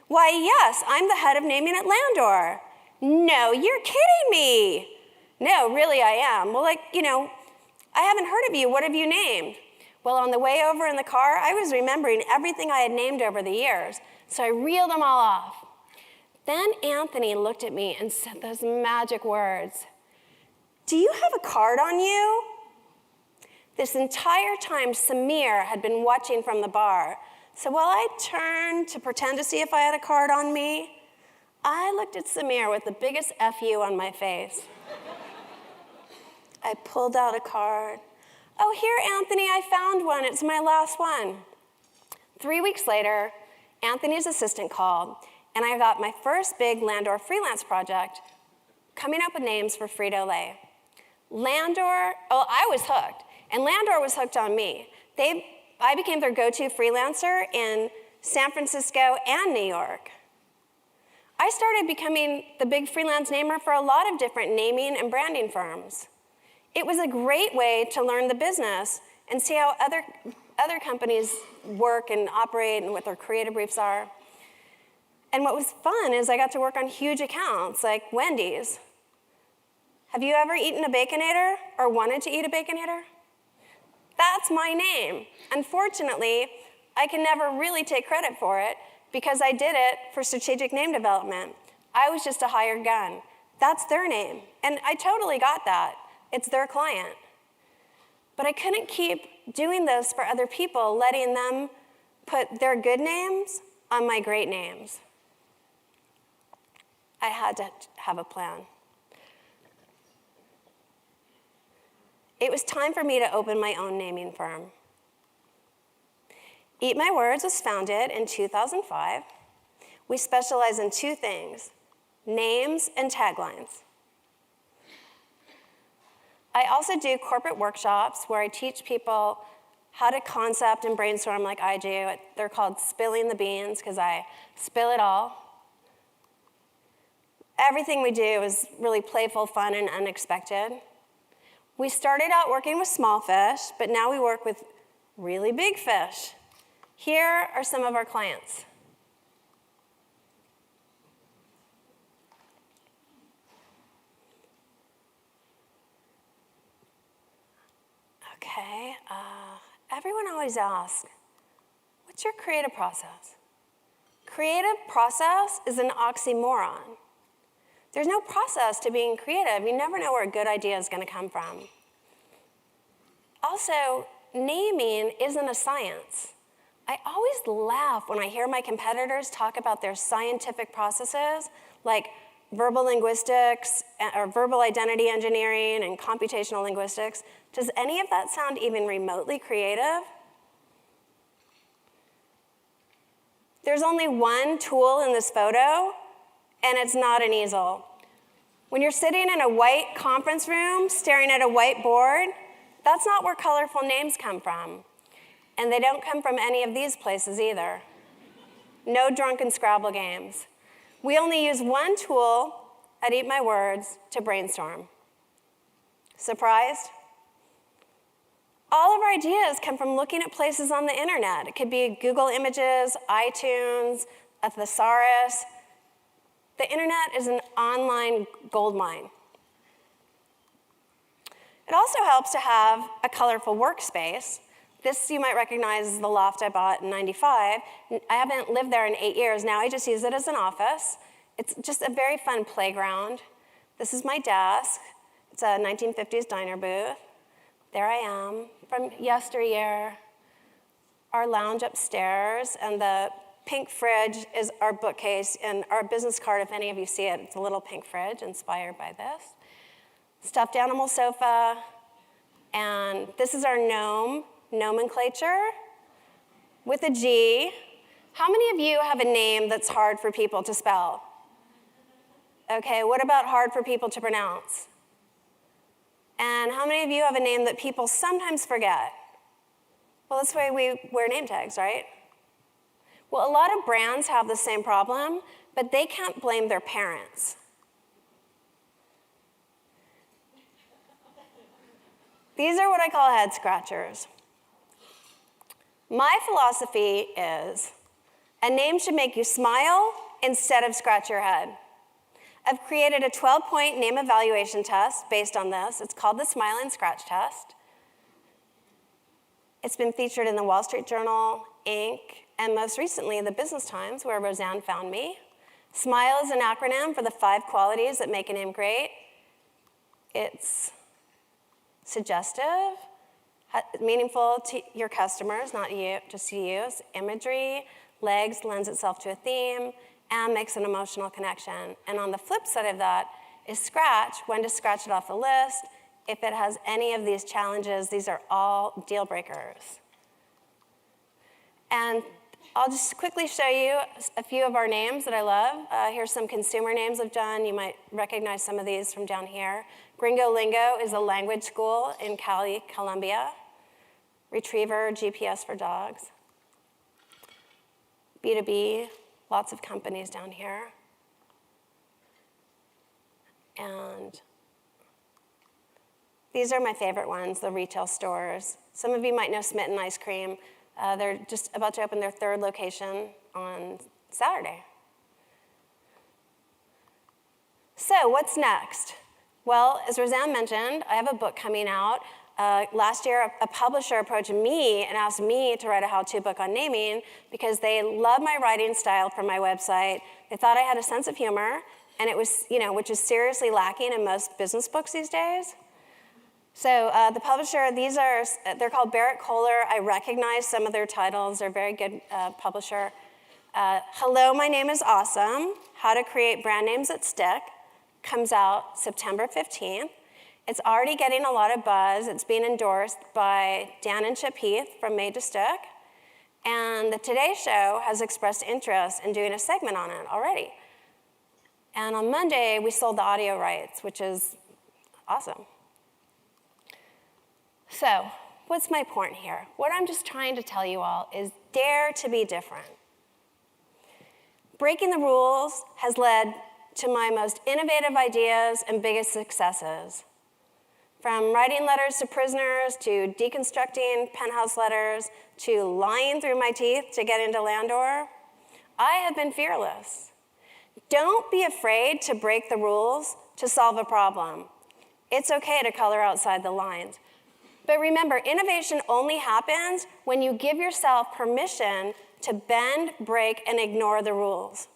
"Why, yes, I'm the head of naming at Landor." "No, you're kidding me." "No, really, I am." "Well, I haven't heard of you. What have you named?" Well, on the way over in the car, I was remembering everything I had named over the years, so I reeled them all off. Then Anthony looked at me and said those magic words, "Do you have a card on you?" This entire time, Samir had been watching from the bar, so while I turned to pretend to see if I had a card on me, I looked at Samir with the biggest F you on my face. I pulled out a card. "Oh, here, Anthony, I found one. It's my last one." 3 weeks later, Anthony's assistant called, and I got my first big Landor freelance project, coming up with names for Frito-Lay. I was hooked, and Landor was hooked on me. I became their go-to freelancer in San Francisco and New York. I started becoming the big freelance namer for a lot of different naming and branding firms. It was a great way to learn the business and see how other companies work and operate and what their creative briefs are. And what was fun is I got to work on huge accounts like Wendy's. Have you ever eaten a Baconator or wanted to eat a Baconator? That's my name. Unfortunately, I can never really take credit for it because I did it for strategic name development. I was just a hired gun. That's their name. And I totally got that. It's their client. But I couldn't keep doing this for other people, letting them put their good names on my great names. I had to have a plan. It was time for me to open my own naming firm. Eat My Words was founded in 2005. We specialize in 2 things, names and taglines. I also do corporate workshops where I teach people how to concept and brainstorm like I do. They're called Spilling the Beans because I spill it all. Everything we do is really playful, fun, and unexpected. We started out working with small fish, but now we work with really big fish. Here are some of our clients. Okay, everyone always asks, what's your creative process? Creative process is an oxymoron. There's no process to being creative. You never know where a good idea is going to come from. Also, naming isn't a science. I always laugh when I hear my competitors talk about their scientific processes, like verbal linguistics or verbal identity engineering and computational linguistics. Does any of that sound even remotely creative? There's only one tool in this photo, and it's not an easel. When you're sitting in a white conference room staring at a white board, that's not where colorful names come from. And they don't come from any of these places either. No drunken Scrabble games. We only use one tool at Eat My Words to brainstorm. Surprised? All of our ideas come from looking at places on the internet. It could be Google Images, iTunes, a thesaurus. The internet is an online goldmine. It also helps to have a colorful workspace. This you might recognize as the loft I bought in '95. I haven't lived there in 8 years. Now I just use it as an office. It's just a very fun playground. This is my desk. It's a 1950s diner booth. There I am from yesteryear. Our lounge upstairs, and the pink fridge is our bookcase, and our business card, if any of you see it, it's a little pink fridge inspired by this. Stuffed animal sofa, and this is our gnome nomenclature with a G. How many of you have a name that's hard for people to spell? Okay, what about hard for people to pronounce? And how many of you have a name that people sometimes forget? Well, that's why we wear name tags, right? Well, a lot of brands have the same problem, but they can't blame their parents. These are what I call head scratchers. My philosophy is a name should make you smile instead of scratch your head. I've created a 12-point name evaluation test based on this. It's called the Smile and Scratch Test. It's been featured in the Wall Street Journal, Inc., and most recently the Business Times, where Roseanne found me. SMILE is an acronym for the 5 qualities that make a name great. It's suggestive, meaningful to your customers, not you, just to you. It's imagery, legs lends itself to a theme, and makes an emotional connection. And on the flip side of that is scratch, when to scratch it off the list. If it has any of these challenges, these are all deal breakers. And I'll just quickly show you a few of our names that I love. Here's some consumer names I've done. You might recognize some of these from down here. Gringo Lingo is a language school in Cali, Colombia. Retriever, GPS for dogs. B2B, lots of companies down here. And these are my favorite ones, the retail stores. Some of you might know Smitten Ice Cream. They're just about to open their 3rd location on Saturday. So what's next? Well, as Roseanne mentioned, I have a book coming out. Last year, a publisher approached me and asked me to write a how-to book on naming because they love my writing style from my website. They thought I had a sense of humor, and it was, which is seriously lacking in most business books these days. So the publisher, they're called Barrett Kohler. I recognize some of their titles. They're a very good publisher. Hello, My Name is Awesome, How to Create Brand Names That Stick, comes out September 15th. It's already getting a lot of buzz. It's being endorsed by Dan and Chip Heath from Made to Stick. And the Today Show has expressed interest in doing a segment on it already. And on Monday, we sold the audio rights, which is awesome. So, what's my point here? What I'm just trying to tell you all is dare to be different. Breaking the rules has led to my most innovative ideas and biggest successes. From writing letters to prisoners, to deconstructing penthouse letters, to lying through my teeth to get into Landor, I have been fearless. Don't be afraid to break the rules to solve a problem. It's okay to color outside the lines. But remember, innovation only happens when you give yourself permission to bend, break, and ignore the rules.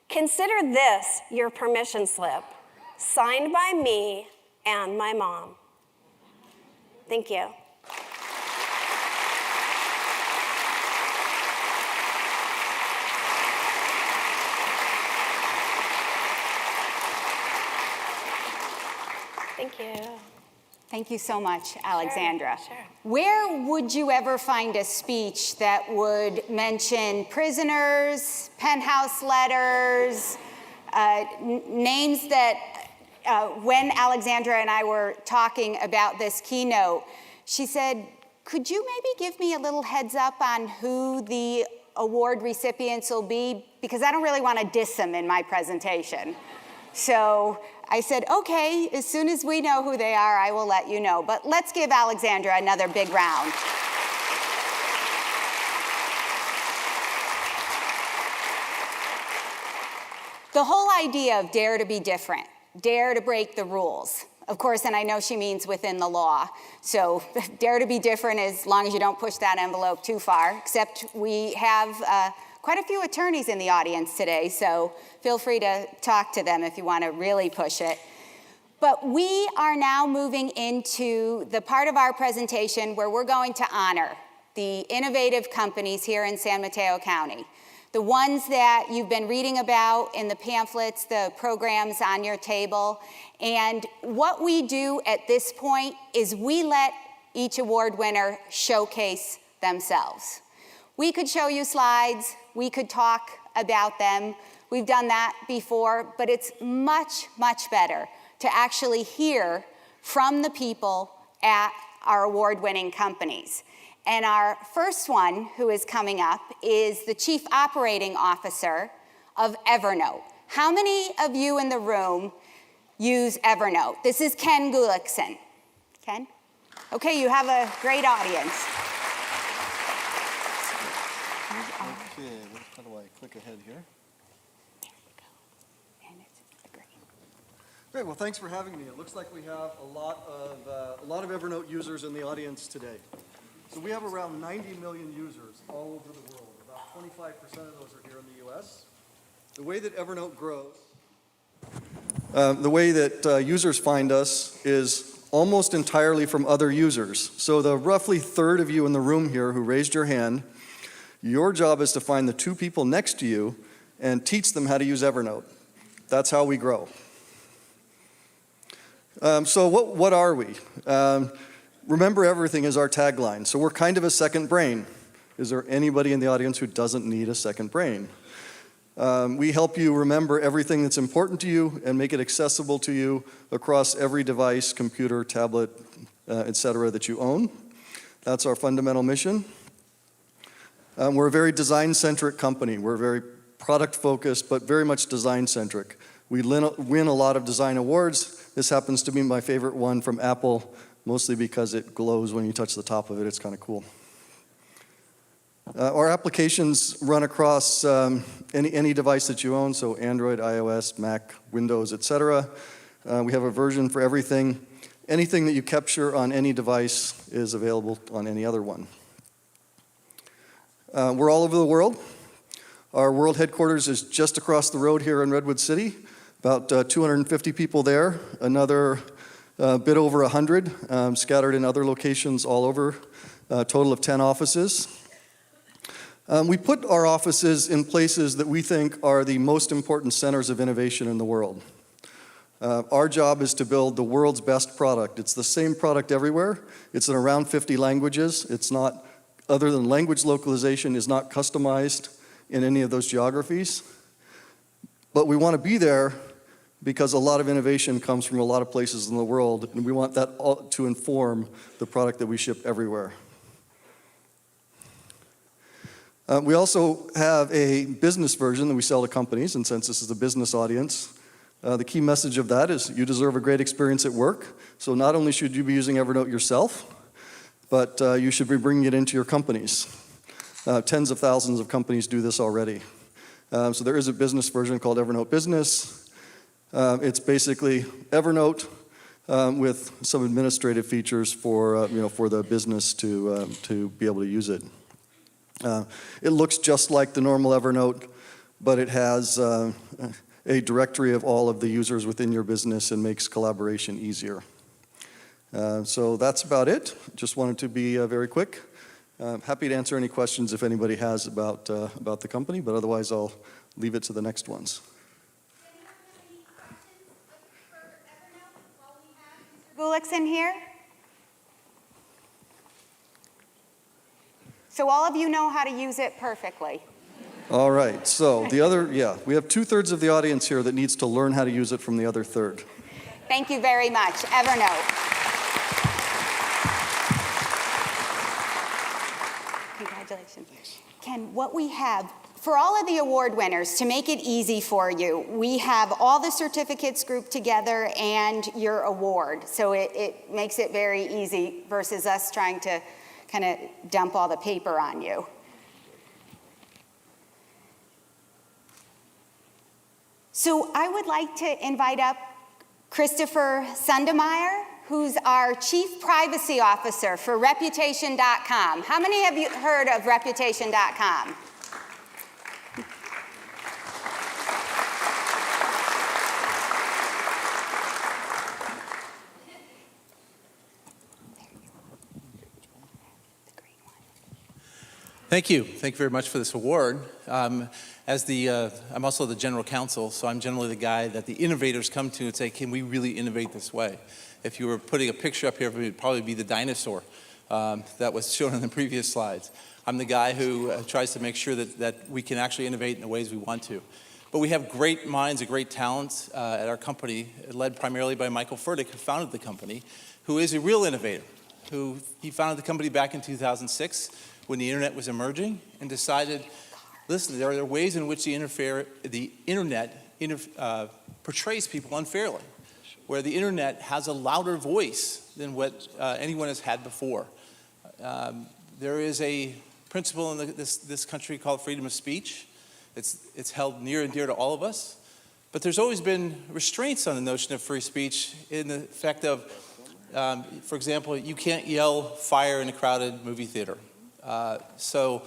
Consider this your permission slip, signed by me and my mom. Thank you. Thank you. Thank you so much, Alexandra. Sure. Where would you ever find a speech that would mention prisoners, penthouse letters, names that, when Alexandra and I were talking about this keynote, she said, could you maybe give me a little heads up on who the award recipients will be? Because I don't really want to diss them in my presentation. So I said, okay, as soon as we know who they are, I will let you know. But let's give Alexandra another big round. The whole idea of dare to be different, dare to break the rules. Of course, and I know she means within the law. So dare to be different as long as you don't push that envelope too far, except we have quite a few attorneys in the audience today, so feel free to talk to them if you want to really push it. But we are now moving into the part of our presentation where we're going to honor the innovative companies here in San Mateo County. The ones that you've been reading about in the pamphlets, the programs on your table. And what we do at this point is we let each award winner showcase themselves. We could show you slides, we could talk about them. We've done that before, but it's much, much better to actually hear from the people at our award-winning companies. And our first one who is coming up is the Chief Operating Officer of Evernote. How many of you in the room use Evernote? This is Ken Gulickson. Ken? Okay, you have a great audience. Okay, how do I click ahead here? There you go. And it's green. Great, well, thanks for having me. It looks like we have a lot of Evernote users in the audience today. So we have around 90 million users all over the world. About 25% of those are here in the US. The way that Evernote grows, the way that users find us is almost entirely from other users. So the roughly third of you in the room here who raised your hand, your job is to find the two people next to you and teach them how to use Evernote. That's how we grow. So what are we? Remember everything is our tagline. So we're kind of a second brain. Is there anybody in the audience who doesn't need a second brain? We help you remember everything that's important to you and make it accessible to you across every device, computer, tablet, etc. that you own. That's our fundamental mission. We're a very design-centric company. We're very product-focused, but very much design-centric. We win a lot of design awards. This happens to be my favorite one from Apple, mostly because it glows when you touch the top of it. It's kind of cool. Our applications run across any device that you own, so Android, iOS, Mac, Windows, etc. We have a version for everything. Anything that you capture on any device is available on any other one. We're all over the world. Our world headquarters is just across the road here in Redwood City, about 250 people there, another bit over 100 scattered in other locations all over, a total of 10 offices. We put our offices in places that we think are the most important centers of innovation in the world. Our job is to build the world's best product. It's the same product everywhere. It's in around 50 languages. It's not, other than language localization, is not customized in any of those geographies. But we want to be there because a lot of innovation comes from a lot of places in the world, and we want that all to inform the product that we ship everywhere. We also have a business version that we sell to companies, and since this is a business audience, The key message of that is you deserve a great experience at work. So not only should you be using Evernote yourself, but you should be bringing it into your companies. Tens of thousands of companies do this already. So there is a business version called Evernote Business. It's basically Evernote with some administrative features for for the business to be able to use it. It looks just like the normal Evernote, but it has a directory of all of the users within your business and makes collaboration easier. So that's about it. Just wanted to be very quick. Happy to answer any questions if anybody has about the company, but otherwise I'll leave it to the next ones. Gulick's in here? So all of you know how to use it perfectly. All right, so the other, we have 2/3 of the audience here that needs to learn how to use it from the other third. Thank you very much. Evernote. Congratulations. Ken, what we have, for all of the award winners, to make it easy for you, we have all the certificates grouped together and your award. So it makes it very easy versus us trying to kind of dump all the paper on you. So I would like to invite up Christopher Sundemeyer, who's our Chief Privacy Officer for Reputation.com. How many of you heard of Reputation.com? Thank you. Thank you very much for this award. I'm also the general counsel, so I'm generally the guy that the innovators come to and say, can we really innovate this way? If you were putting a picture up here, it would probably be the dinosaur that was shown in the previous slides. I'm the guy who tries to make sure that we can actually innovate in the ways we want to. But we have great minds and great talents at our company, led primarily by Michael Furtick, who founded the company, who is a real innovator. He founded the company back in 2006 when the internet was emerging and decided, listen, there are ways in which the internet portrays people unfairly, where the internet has a louder voice than what anyone has had before. There is a principle in this country called freedom of speech. It's held near and dear to all of us, but there's always been restraints on the notion of free speech in the effect of, for example, you can't yell fire in a crowded movie theater. So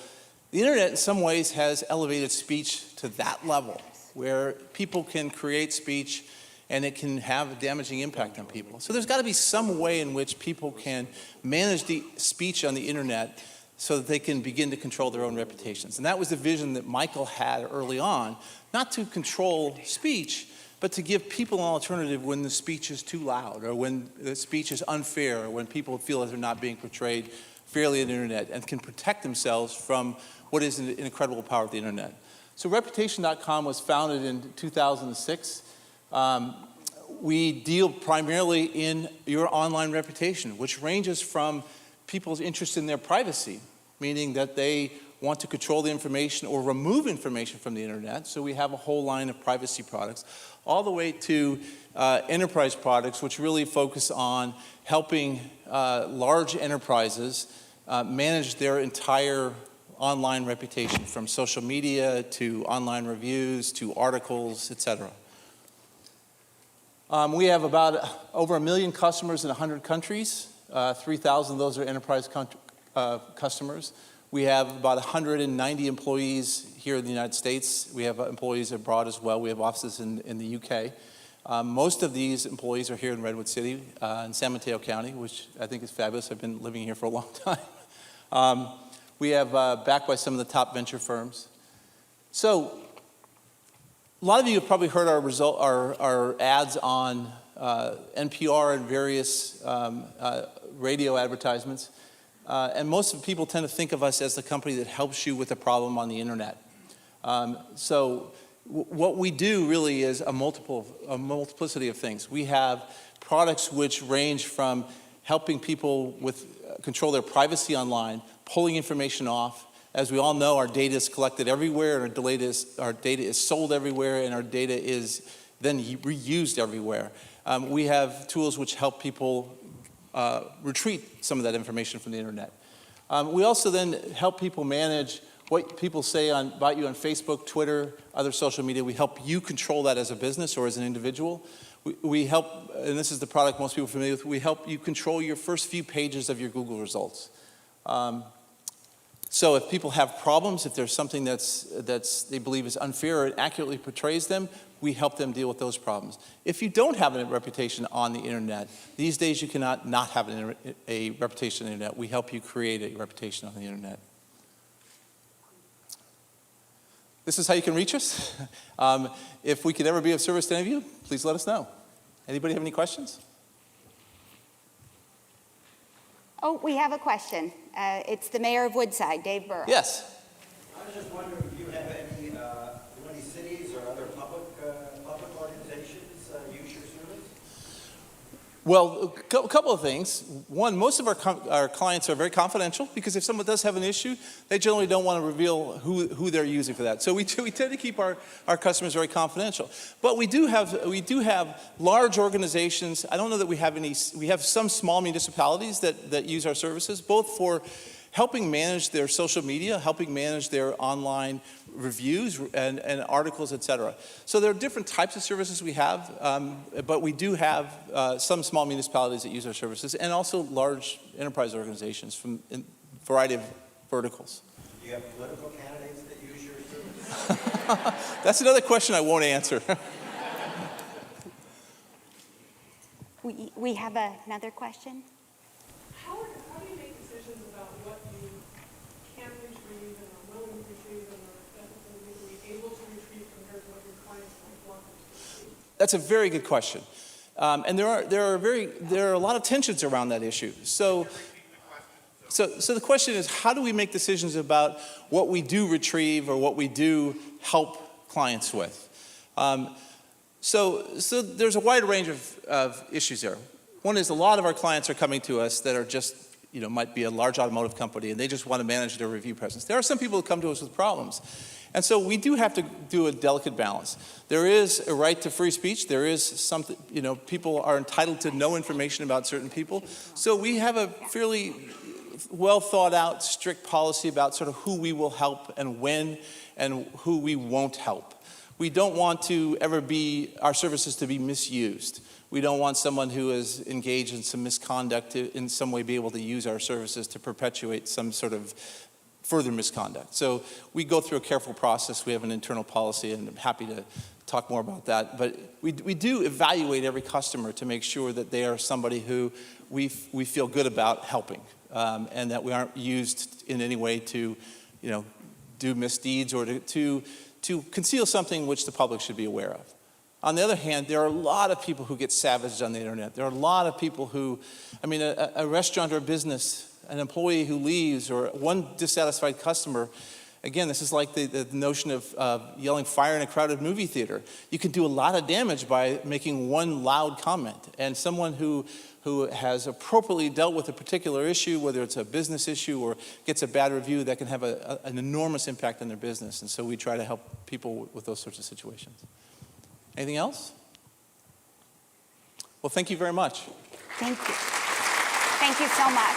the internet in some ways has elevated speech to that level where people can create speech and it can have a damaging impact on people. So there's got to be some way in which people can manage the speech on the internet so that they can begin to control their own reputations. And that was the vision that Michael had early on, not to control speech, but to give people an alternative when the speech is too loud or when the speech is unfair or when people feel that they're not being portrayed fairly on the internet and can protect themselves from what is an incredible power of the internet. So Reputation.com was founded in 2006. We deal primarily in your online reputation, which ranges from people's interest in their privacy, meaning that they want to control the information or remove information from the internet. So we have a whole line of privacy products, all the way to enterprise products, which really focus on helping large enterprises manage their entire online reputation, from social media to online reviews to articles, etc. We have about over 1 million customers in 100 countries. 3,000 of those are enterprise customers. We have about 190 employees here in the United States. We have employees abroad as well. We have offices in the UK. Most of these employees are here in Redwood City, in San Mateo County, which I think is fabulous. I've been living here for a long time. We have backed by some of the top venture firms. So a lot of you have probably heard our ads on NPR and various radio advertisements. And most people tend to think of us as the company that helps you with a problem on the internet. So what we do really is a multiplicity of things. We have products which range from helping people control their privacy online, pulling information off. As we all know, our data is collected everywhere, and our data is sold everywhere, and our data is then reused everywhere. We have tools which help people retrieve some of that information from the internet. We also then help people manage what people say about you on Facebook, Twitter, other social media. We help you control that as a business or as an individual. We help, and this is the product most people are familiar with, we help you control your first few pages of your Google results. So if people have problems, if there's something that's they believe is unfair or it accurately portrays them, we help them deal with those problems. If you don't have a reputation on the internet, these days you cannot not have a reputation on the internet. We help you create a reputation on the internet. This is how you can reach us. If we could ever be of service to any of you, please let us know. Anybody have any questions? Oh, we have a question. It's the mayor of Woodside, Dave Burrow. Yes. I was just wondering if you have any cities or other public organizations use your service? Well, a couple of things. One, most of our clients are very confidential because if someone does have an issue, they generally don't want to reveal who they're using for that. So we tend to keep our customers very confidential. But we do have large organizations. I don't know that we have some small municipalities that use our services, both for helping manage their social media, helping manage their online reviews and articles, et cetera. So there are different types of services we have, but we do have some small municipalities that use our services and also large enterprise organizations from a variety of verticals. Do you have political candidates that use your service? That's another question I won't answer. We have another question. How do you make decisions about what you can retrieve and are willing to retrieve and are ethically able to retrieve compared to what your clients might want them to retrieve? That's a very good question. And there are a lot of tensions around that issue. So the question is, how do we make decisions about what we do retrieve or what we do help clients with? So there's a wide range of issues there. One is a lot of our clients are coming to us that are just, might be a large automotive company and they just want to manage their review presence. There are some people who come to us with problems. And so we do have to do a delicate balance. There is a right to free speech. There is something, people are entitled to know information about certain people. So we have a fairly well thought out, strict policy about sort of who we will help and when and who we won't help. We don't want to ever our services to be misused. We don't want someone who is engaged in some misconduct to in some way be able to use our services to perpetuate some sort of further misconduct. So we go through a careful process. We have an internal policy, and I'm happy to talk more about that. But we do evaluate every customer to make sure that they are somebody who we feel good about helping, and that we aren't used in any way to, do misdeeds or to conceal something which the public should be aware of. On the other hand, there are a lot of people who get savaged on the internet. There are a lot of people who, a restaurant or a business, an employee who leaves or one dissatisfied customer, again, this is like the notion of yelling fire in a crowded movie theater. You can do a lot of damage by making one loud comment. And someone who has appropriately dealt with a particular issue, whether it's a business issue or gets a bad review, that can have an enormous impact on their business. And so we try to help people with those sorts of situations. Anything else? Well, thank you very much. Thank you. Thank you so much.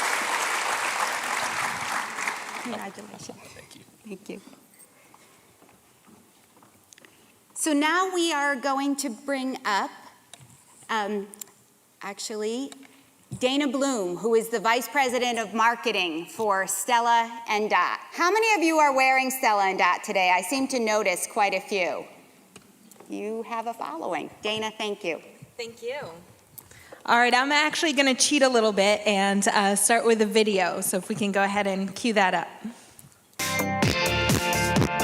Congratulations. Thank you. Thank you. So now we are going to bring up, Dana Bloom, who is the Vice President of Marketing for Stella and Dot. How many of you are wearing Stella and Dot today? I seem to notice quite a few. You have a following. Dana, thank you. Thank you. All right, I'm actually going to cheat a little bit and start with a video. So if we can go ahead and cue that up.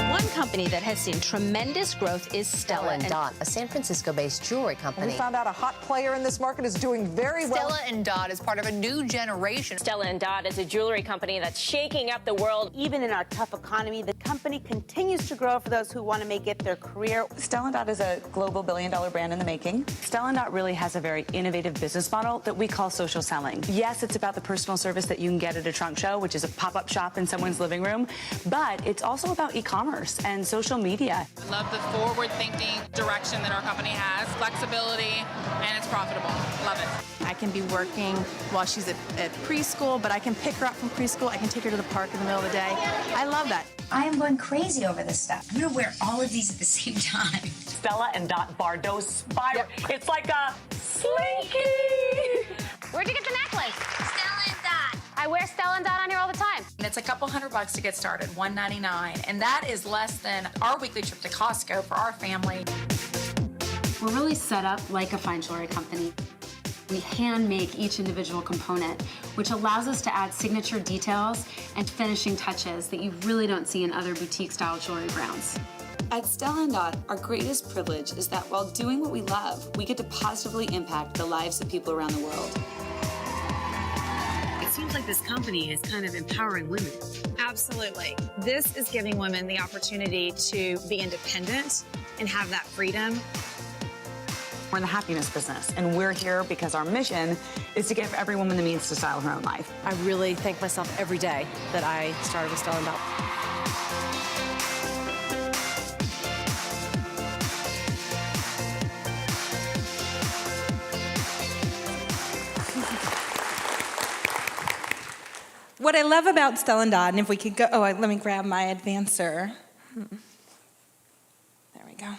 One company that has seen tremendous growth is Stella and Dot, a San Francisco-based jewelry company. We found out a hot player in this market is doing very well. Stella and Dot is part of a new generation. Stella and Dot is a jewelry company that's shaking up the world. Even in our tough economy, the company continues to grow for those who want to make it their career. Stella and Dot is a global billion-dollar brand in the making. Stella and Dot really has a very innovative business model that we call social selling. Yes, it's about the personal service that you can get at a trunk show, which is a pop-up shop in someone's living room, but it's also about e-commerce. and social media. I love the forward-thinking direction that our company has, flexibility, and it's profitable. Love it. I can be working while she's at preschool, but I can pick her up from preschool. I can take her to the park in the middle of the day. I love that. I am going crazy over this stuff. I'm gonna wear all of these at the same time. Stella and Dot Bardot spiral. Yep. It's like a slinky. Where'd you get the necklace? Stella and Dot. I wear Stella and Dot on here all the time. And it's a couple $100 to get started, $199, and that is less than our weekly trip to Costco for our family. We're really set up like a fine jewelry company. We hand make each individual component, which allows us to add signature details and finishing touches that you really don't see in other boutique-style jewelry brands. At Stella and Dot, our greatest privilege is that while doing what we love, we get to positively impact the lives of people around the world. It seems like this company is kind of empowering women. Absolutely. This is giving women the opportunity to be independent and have that freedom. We're in the happiness business, and we're here because our mission is to give every woman the means to style her own life. I really thank myself every day that I started with Stella and Dot. What I love about Stella and Dot, and if we could go, let me grab my advancer. There we go.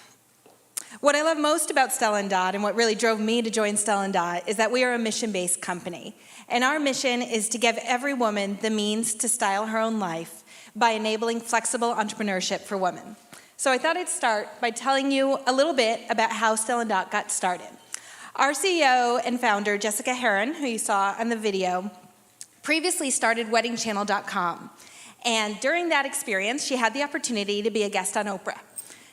What I love most about Stella and Dot, and what really drove me to join Stella and Dot, is that we are a mission-based company. And our mission is to give every woman the means to style her own life by enabling flexible entrepreneurship for women. So I thought I'd start by telling you a little bit about how Stella and Dot got started. Our CEO and founder, Jessica Heron, who you saw on the video, previously started WeddingChannel.com. And during that experience, she had the opportunity to be a guest on Oprah.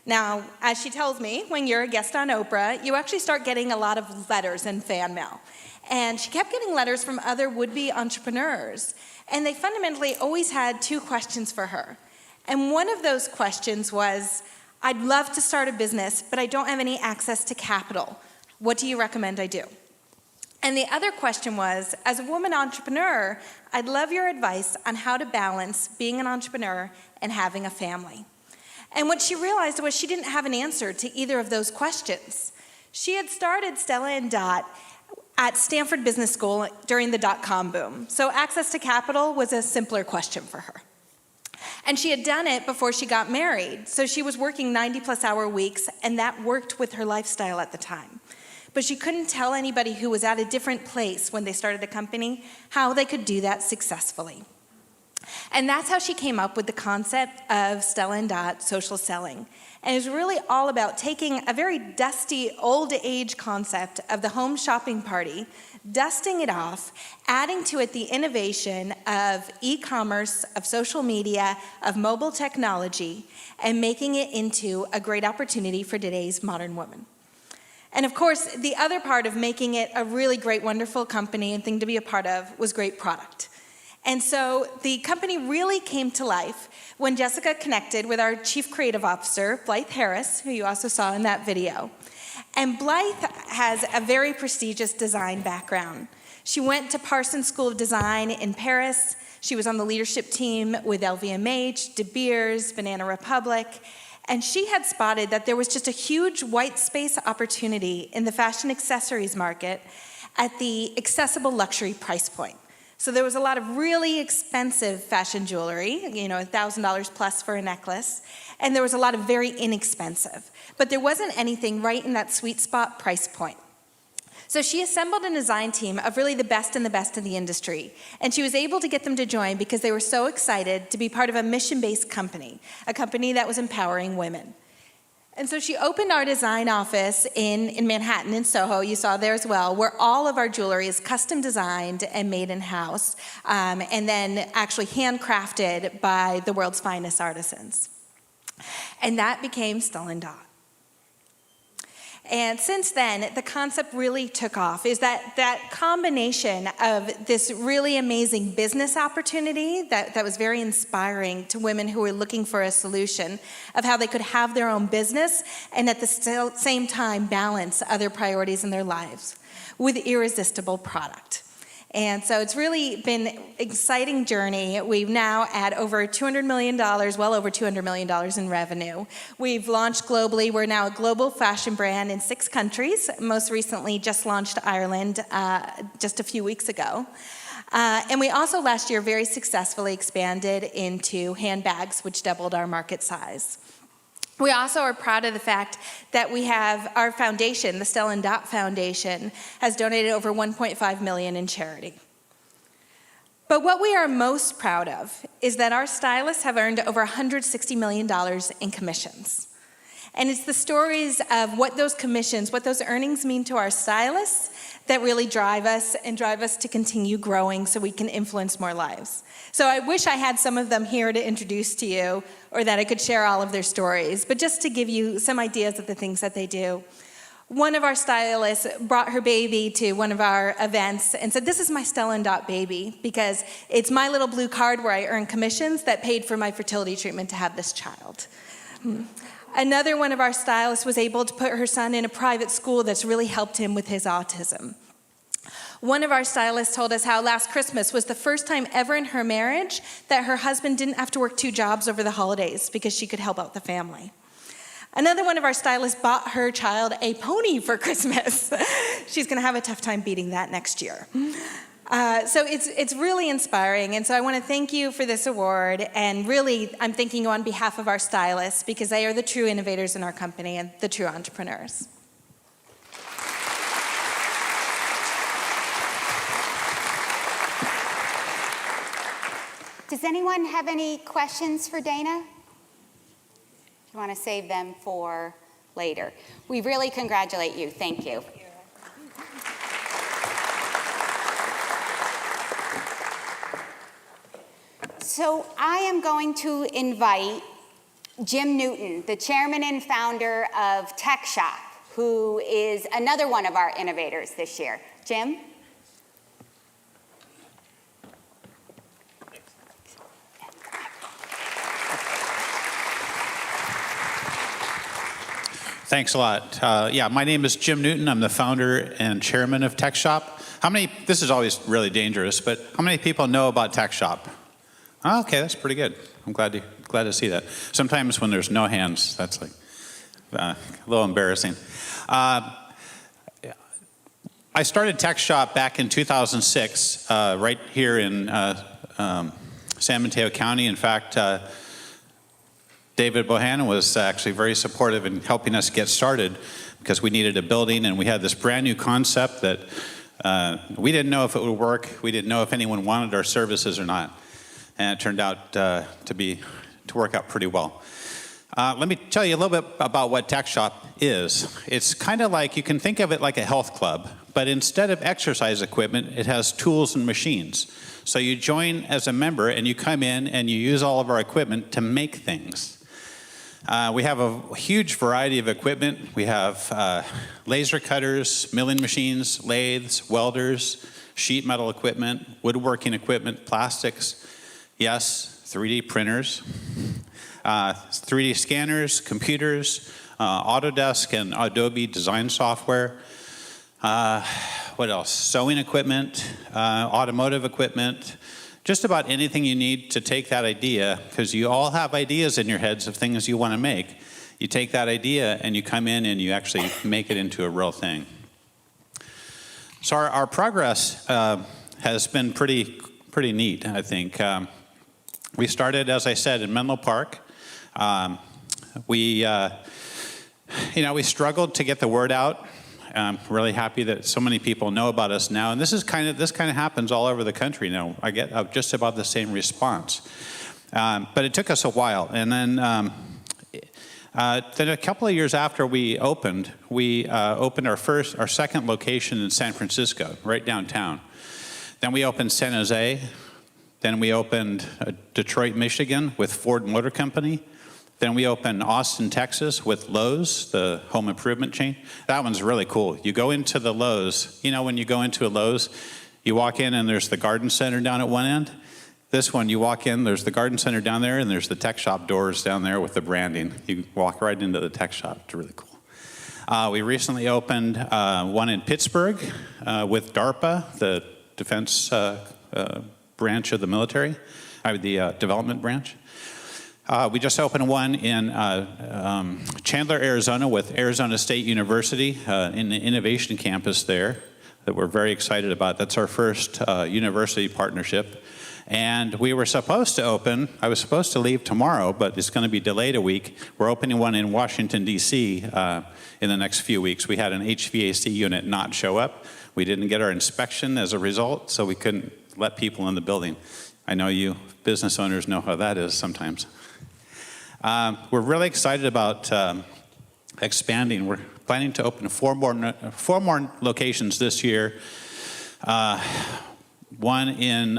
Now, as she tells me, when you're a guest on Oprah, you actually start getting a lot of letters and fan mail. And she kept getting letters from other would-be entrepreneurs. And they fundamentally always had two questions for her. And one of those questions was, I'd love to start a business, but I don't have any access to capital. What do you recommend I do? And the other question was, as a woman entrepreneur, I'd love your advice on how to balance being an entrepreneur and having a family. And what she realized was she didn't have an answer to either of those questions. She had started Stella and Dot at Stanford Business School during the dot-com boom. So access to capital was a simpler question for her. And she had done it before she got married. So she was working 90-plus hour weeks, and that worked with her lifestyle at the time. But she couldn't tell anybody who was at a different place when they started a company how they could do that successfully. And that's how she came up with the concept of Stella and Dot social selling. And it was really all about taking a very dusty, old-age concept of the home shopping party, dusting it off, adding to it the innovation of e-commerce, of social media, of mobile technology, and making it into a great opportunity for today's modern woman. And of course, the other part of making it a really great, wonderful company and thing to be a part of was great product. And so the company really came to life when Jessica connected with our Chief Creative Officer, Blythe Harris, who you also saw in that video. And Blythe has a very prestigious design background. She went to Parsons School of Design in Paris. She was on the leadership team with LVMH, De Beers, Banana Republic. And she had spotted that there was just a huge white space opportunity in the fashion accessories market at the accessible luxury price point. So there was a lot of really expensive fashion jewelry, $1,000 plus for a necklace, and there was a lot of very inexpensive. But there wasn't anything right in that sweet spot price point. So she assembled a design team of really the best in the industry, and she was able to get them to join because they were so excited to be part of a mission-based company, a company that was empowering women. And so she opened our design office in Manhattan, in Soho, you saw there as well, where all of our jewelry is custom designed and made in-house, and then actually handcrafted by the world's finest artisans. And that became Stella and Dot. And since then, the concept really took off, is that combination of this really amazing business opportunity that was very inspiring to women who were looking for a solution of how they could have their own business and at the same time balance other priorities in their lives with irresistible product. And so it's really been an exciting journey. We've now at over $200 million, well over $200 million in revenue. We've launched globally. We're now a global fashion brand in 6 countries. Most recently just launched Ireland just a few weeks ago. And we also last year very successfully expanded into handbags, which doubled our market size. We also are proud of the fact that we have our foundation, the Stella and Dot Foundation, has donated over $1.5 million in charity. But what we are most proud of is that our stylists have earned over $160 million in commissions. And it's the stories of what those commissions, what those earnings mean to our stylists that really drive us to continue growing so we can influence more lives. So I wish I had some of them here to introduce to you or that I could share all of their stories, but just to give you some ideas of the things that they do. One of our stylists brought her baby to one of our events and said, "This is my Stella and Dot baby because it's my little blue card where I earn commissions that paid for my fertility treatment to have this child." Another one of our stylists was able to put her son in a private school that's really helped him with his autism. One of our stylists told us how last Christmas was the first time ever in her marriage that her husband didn't have to work 2 jobs over the holidays because she could help out the family. Another one of our stylists bought her child a pony for Christmas. She's going to have a tough time beating that next year. So it's really inspiring, and so I want to thank you for this award, and really I'm thanking you on behalf of our stylists because they are the true innovators in our company and the true entrepreneurs. Does anyone have any questions for Dana? You want to save them for later. We really congratulate you. Thank you. So I am going to invite Jim Newton, the chairman and founder of TechShop, who is another one of our innovators this year. Jim? Thanks a lot. My name is Jim Newton. I'm the founder and chairman of TechShop. This is always really dangerous, but how many people know about TechShop? Oh, okay, that's pretty good. I'm glad to see that. Sometimes when there's no hands, that's like a little embarrassing. I started TechShop back in 2006, right here in San Mateo County. In fact, David Bohannon was actually very supportive in helping us get started because we needed a building and we had this brand new concept that we didn't know if it would work. We didn't know if anyone wanted our services or not. And it turned out to work out pretty well. Let me tell you a little bit about what TechShop is. It's kind of like, you can think of it like a health club, but instead of exercise equipment, it has tools and machines. So you join as a member and you come in and you use all of our equipment to make things. We have a huge variety of equipment. We have laser cutters, milling machines, lathes, welders, sheet metal equipment, woodworking equipment, plastics, yes, 3D printers, 3D scanners, computers, Autodesk and Adobe design software. What else? Sewing equipment, automotive equipment, just about anything you need to take that idea, because you all have ideas in your heads of things you want to make. You take that idea and you come in and you actually make it into a real thing. So our progress has been pretty neat, I think. We started, as I said, in Menlo Park. We struggled to get the word out. I'm really happy that so many people know about us now, and this kind of happens all over the country now. I get just about the same response, but it took us a while. And then a couple of years after we opened our second location in San Francisco, right downtown. Then we opened San Jose. Then we opened Detroit, Michigan, with Ford Motor Company. Then we opened Austin, Texas with Lowe's, the home improvement chain. That one's really cool. You go into the Lowe's. You know, when you go into a Lowe's, you walk in and there's the garden center down at one end. This one, you walk in, there's the garden center down there, and there's the TechShop doors down there with the branding. You walk right into the TechShop. It's really cool. We recently opened one in Pittsburgh with DARPA, the defense branch of the military, the development branch. We just opened one in Chandler, Arizona with Arizona State University in the innovation campus there that we're very excited about. That's our first university partnership. And we were supposed to open, I was supposed to leave tomorrow, but it's going to be delayed a week. We're opening one in Washington, D.C. In the next few weeks. We had an HVAC unit not show up. We didn't get our inspection as a result, so we couldn't let people in the building. I know you business owners know how that is sometimes. We're really excited about expanding. We're planning to open four more locations this year. One in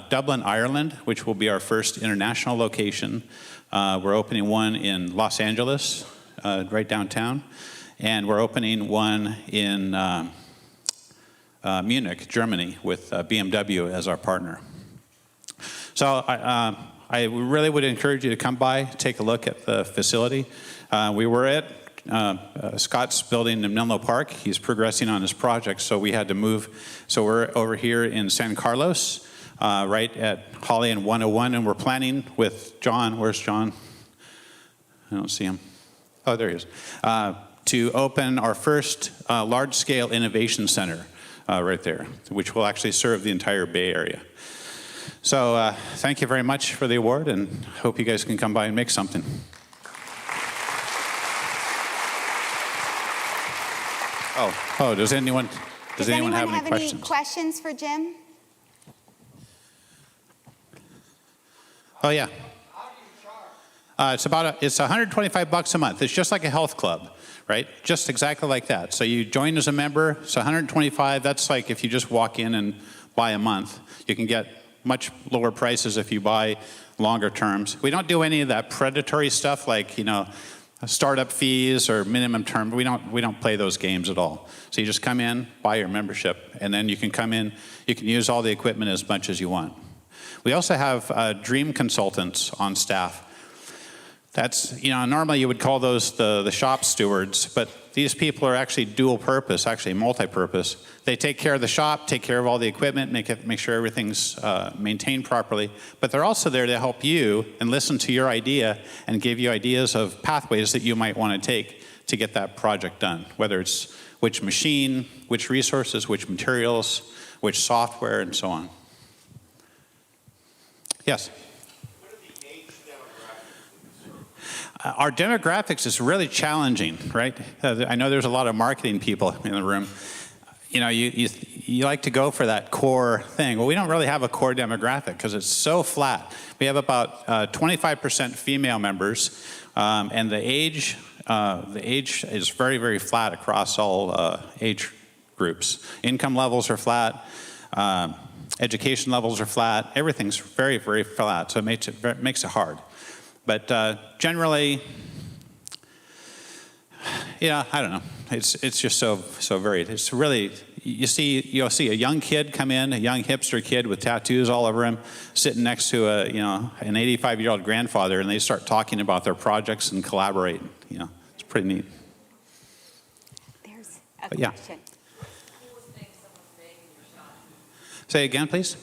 Dublin, Ireland, which will be our first international location. We're opening one in Los Angeles, right downtown. And we're opening one in Munich, Germany, with BMW as our partner. So I really would encourage you to come by, take a look at the facility. We were at Scott's building in Menlo Park. He's progressing on his project, so we had to move. So we're over here in San Carlos, right at Holly and 101, and we're planning with John. Where's John? I don't see him. Oh, there he is. To open our first large-scale innovation center right there, which will actually serve the entire Bay Area. So thank you very much for the award, and hope you guys can come by and make something. Does anyone have any questions for Jim? Oh yeah. It's $125 a month. It's just like a health club, right? Just exactly like that. So you join as a member. So $125. That's like if you just walk in and buy a month. You can get much lower prices if you buy longer terms. We don't do any of that predatory stuff like, startup fees or minimum term. We don't play those games at all. So you just come in, buy your membership, and then you can come in, you can use all the equipment as much as you want. We also have dream consultants on staff. That's, normally you would call those the shop stewards, but these people are actually dual purpose, actually multi-purpose. They take care of the shop, take care of all the equipment, make sure everything's maintained properly, but they're also there to help you and listen to your idea and give you ideas of pathways that you might want to take to get that project done, whether it's which machine, which resources, which materials, which software, and so on. Yes? Our demographics is really challenging, right? I know there's a lot of marketing people in the room. You like to go for that core thing. Well, we don't really have a core demographic because it's so flat. We have about 25% female members, and the age is very, very flat across all age groups. Income levels are flat. Education levels are flat. Everything's very, very flat, so it makes it hard. But generally, I don't know. It's just so varied. It's really, you'll see a young kid come in, a young hipster kid with tattoos all over him, sitting next to an 85-year-old grandfather, and they start talking about their projects and collaborate. It's pretty neat. There's a question. Say again, please.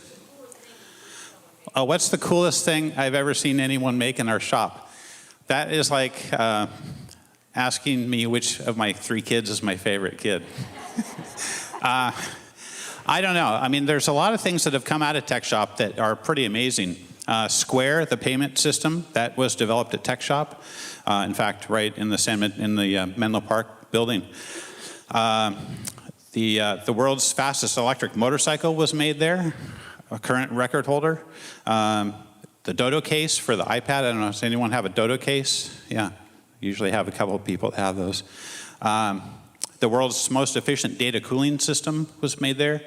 What's the coolest thing I've ever seen anyone make in our shop? That is like asking me which of my 3 kids is my favorite kid. I don't know. I mean, there's a lot of things that have come out of TechShop that are pretty amazing. Square, the payment system, that was developed at TechShop. In fact, right in the Menlo Park building. The world's fastest electric motorcycle was made there. A current record holder. The Dodo case for the iPad. I don't know, does anyone have a Dodo case? Yeah, usually have a couple of people that have those. The world's most efficient data cooling system was made there.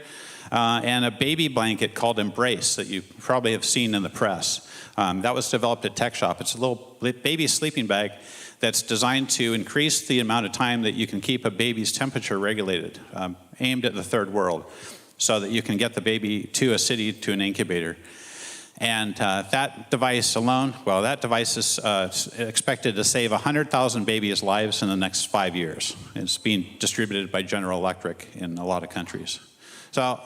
And a baby blanket called Embrace that you probably have seen in the press. That was developed at TechShop. It's a little baby sleeping bag that's designed to increase the amount of time that you can keep a baby's temperature regulated, aimed at the third world, so that you can get the baby to a city, to an incubator. And that device alone, that device is expected to save 100,000 babies' lives in the next 5 years. It's being distributed by General Electric in a lot of countries. So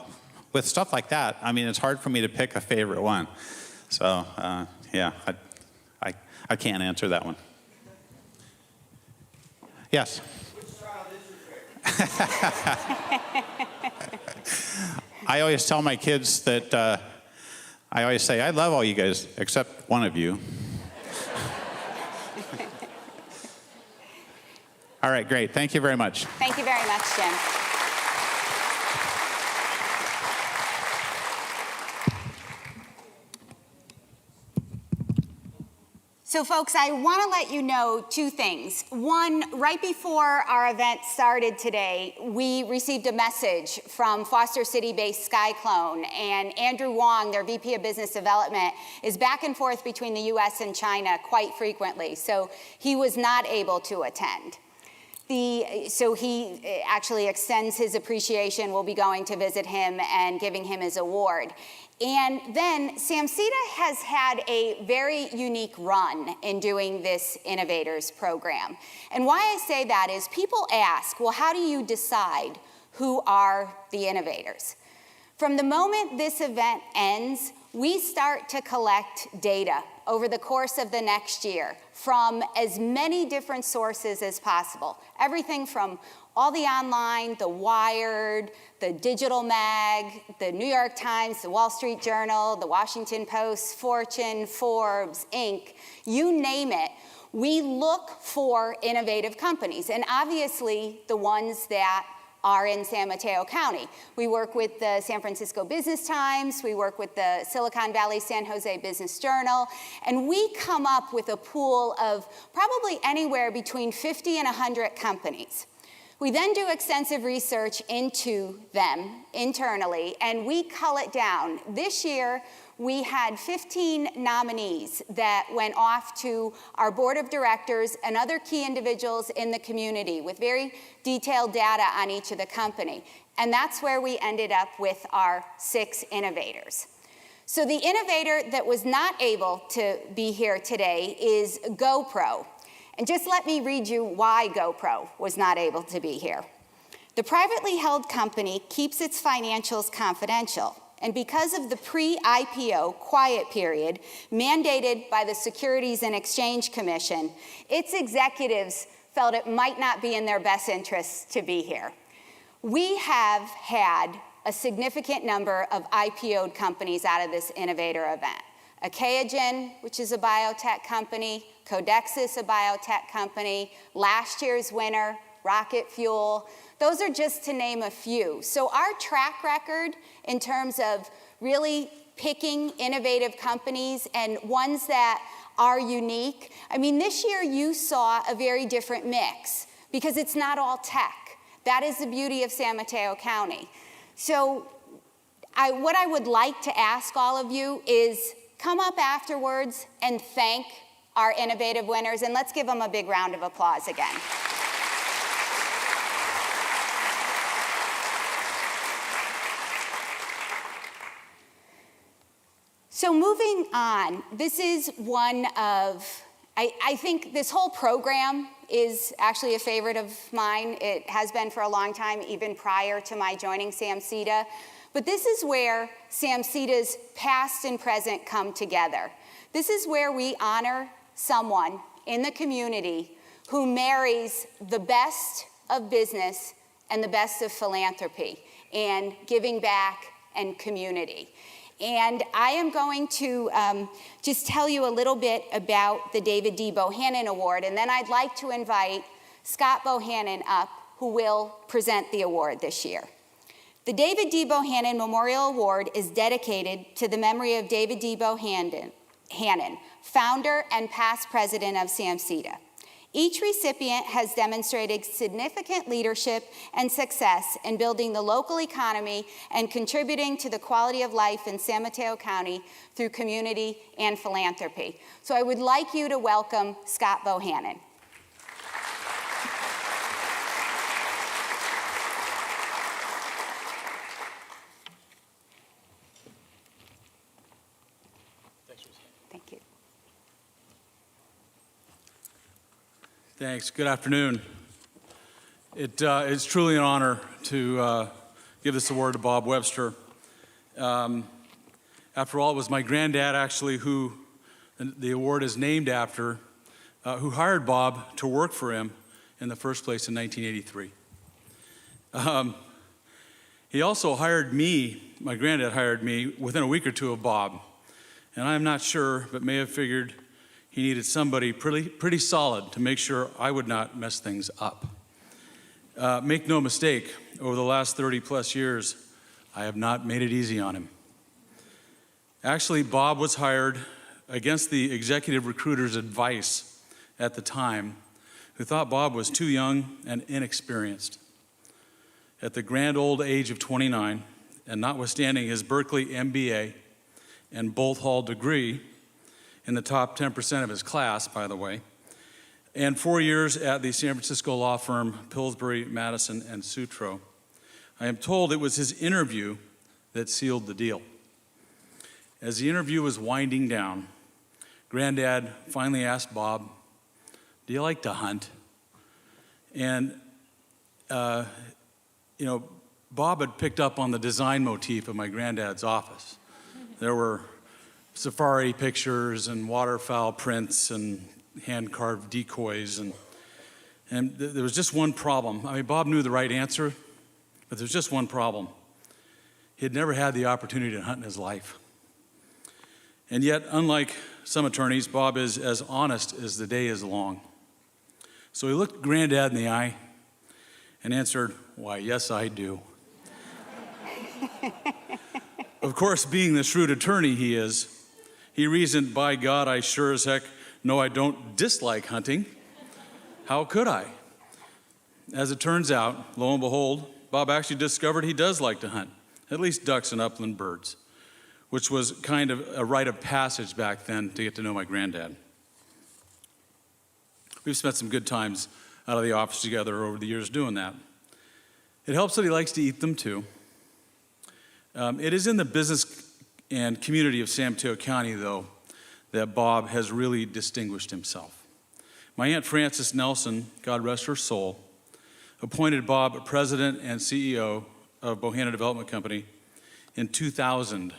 with stuff like that, I mean, it's hard for me to pick a favorite one. So, yeah, I can't answer that one. Yes? Which child is your favorite? I always tell my kids that, I always say, I love all you guys, except one of you. All right, great. Thank you very much. Thank you very much, Jim. So folks, I want to let you know two things. One, right before our event started today, we received a message from Foster City-based SciClone, and Andrew Wong, their VP of Business Development, is back and forth between the US and China quite frequently, so he was not able to attend. So he actually extends his appreciation. We'll be going to visit him and giving him his award. And then SAMCEDA has had a very unique run in doing this Innovators program. And why I say that is people ask, well, how do you decide who are the innovators? From the moment this event ends, we start to collect data over the course of the next year from as many different sources as possible. Everything from all the online, the Wired, the Digital Mag, the New York Times, the Wall Street Journal, the Washington Post, Fortune, Forbes, Inc., you name it. We look for innovative companies, and obviously the ones that are in San Mateo County. We work with the San Francisco Business Times, we work with the Silicon Valley San Jose Business Journal, and we come up with a pool of probably anywhere between 50 and 100 companies. We then do extensive research into them internally, and we cull it down. This year, we had 15 nominees that went off to our board of directors and other key individuals in the community with very detailed data on each of the company. And that's where we ended up with our 6 innovators. So the innovator that was not able to be here today is GoPro. And just let me read you why GoPro was not able to be here. The privately held company keeps its financials confidential, and because of the pre-IPO quiet period mandated by the Securities and Exchange Commission, its executives felt it might not be in their best interests to be here. We have had a significant number of IPO'd companies out of this Innovator event. Achaogen, which is a biotech company, Codexis, a biotech company, last year's winner, Rocket Fuel. Those are just to name a few. So our track record in terms of really picking innovative companies and ones that are unique, I mean, this year you saw a very different mix because it's not all tech. That is the beauty of San Mateo County. So what I would like to ask all of you is come up afterwards and thank our innovative winners, and let's give them a big round of applause again. So moving on, this is one of, I think this whole program is actually a favorite of mine. It has been for a long time, even prior to my joining SAMCEDA. But this is where SAMCEDA's past and present come together. This is where we honor someone in the community who marries the best of business and the best of philanthropy and giving back and community. And I am going to just tell you a little bit about the David D. Bohannon Award, and then I'd like to invite Scott Bohannon up, who will present the award this year. The David D. Bohannon Memorial Award is dedicated to the memory of David D. Bohannon, founder and past president of SAMCEDA. Each recipient has demonstrated significant leadership and success in building the local economy and contributing to the quality of life in San Mateo County through community and philanthropy. So I would like you to welcome Scott Bohannon. Thank you. Thanks. Good afternoon. It's truly an honor to give this award to Bob Webster. After all, it was my granddad actually who the award is named after, who hired Bob to work for him in the first place in 1983. He also hired me, my granddad hired me within a week or two of Bob. And I'm not sure, but may have figured he needed somebody pretty solid to make sure I would not mess things up. Make no mistake, over the last 30 plus years, I have not made it easy on him. Actually, Bob was hired against the executive recruiter's advice at the time, who thought Bob was too young and inexperienced. At the grand old age of 29, and notwithstanding his Berkeley MBA and Bolt Hall degree, in the top 10% of his class, by the way, and 4 years at the San Francisco law firm Pillsbury, Madison, and Sutro, I am told it was his interview that sealed the deal. As the interview was winding down, Granddad finally asked Bob, "Do you like to hunt?" And, Bob had picked up on the design motif of my granddad's office. There were safari pictures and waterfowl prints and hand-carved decoys, and there was just one problem. I mean, Bob knew the right answer, but there's just one problem. He had never had the opportunity to hunt in his life. And yet, unlike some attorneys, Bob is as honest as the day is long. So he looked Granddad in the eye and answered, "Why, yes, I do." Of course, being the shrewd attorney he is, he reasoned, "By God, I sure as heck know I don't dislike hunting. How could I?" As it turns out, lo and behold, Bob actually discovered he does like to hunt, at least ducks and upland birds, which was kind of a rite of passage back then to get to know my granddad. We've spent some good times out of the office together over the years doing that. It helps that he likes to eat them too. It is in the business and community of San Mateo County, though, that Bob has really distinguished himself. My Aunt Frances Nelson, God rest her soul, appointed Bob president and CEO of Bohannon Development Company in 2000,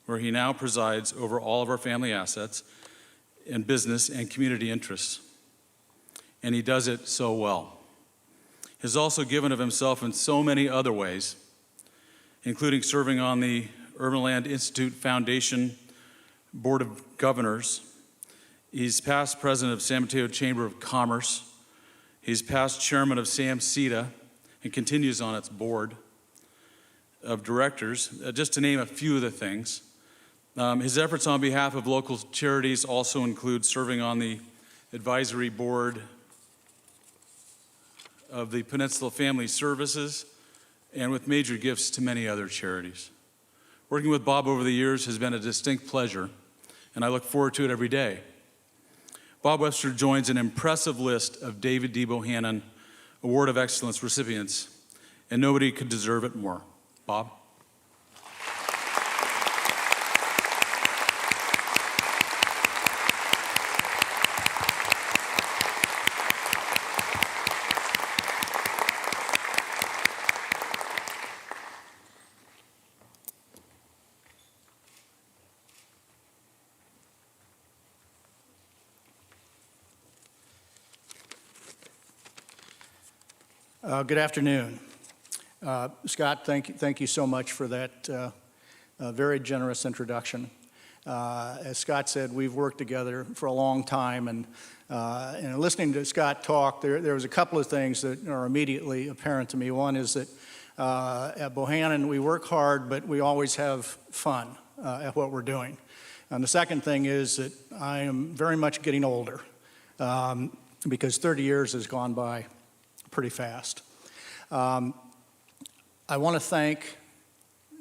where he now presides over all of our family assets and business and community interests. And he does it so well. He's also given of himself in so many other ways, including serving on the Urban Land Institute Foundation Board of Governors. He's past president of San Mateo Chamber of Commerce. He's past chairman of SAMCEDA and continues on its board of directors, just to name a few of the things. His efforts on behalf of local charities also include serving on the advisory board of the Peninsula Family Services and with major gifts to many other charities. Working with Bob over the years has been a distinct pleasure, and I look forward to it every day. Bob Webster joins an impressive list of David D. Bohannon Award of Excellence recipients, and nobody could deserve it more. Bob? Good afternoon. Scott, thank you so much for that very generous introduction. As Scott said, we've worked together for a long time, and listening to Scott talk, there was a couple of things that are immediately apparent to me. One is that at Bohannon, we work hard, but we always have fun at what we're doing. And the second thing is that I am very much getting older, because 30 years has gone by pretty fast. I want to thank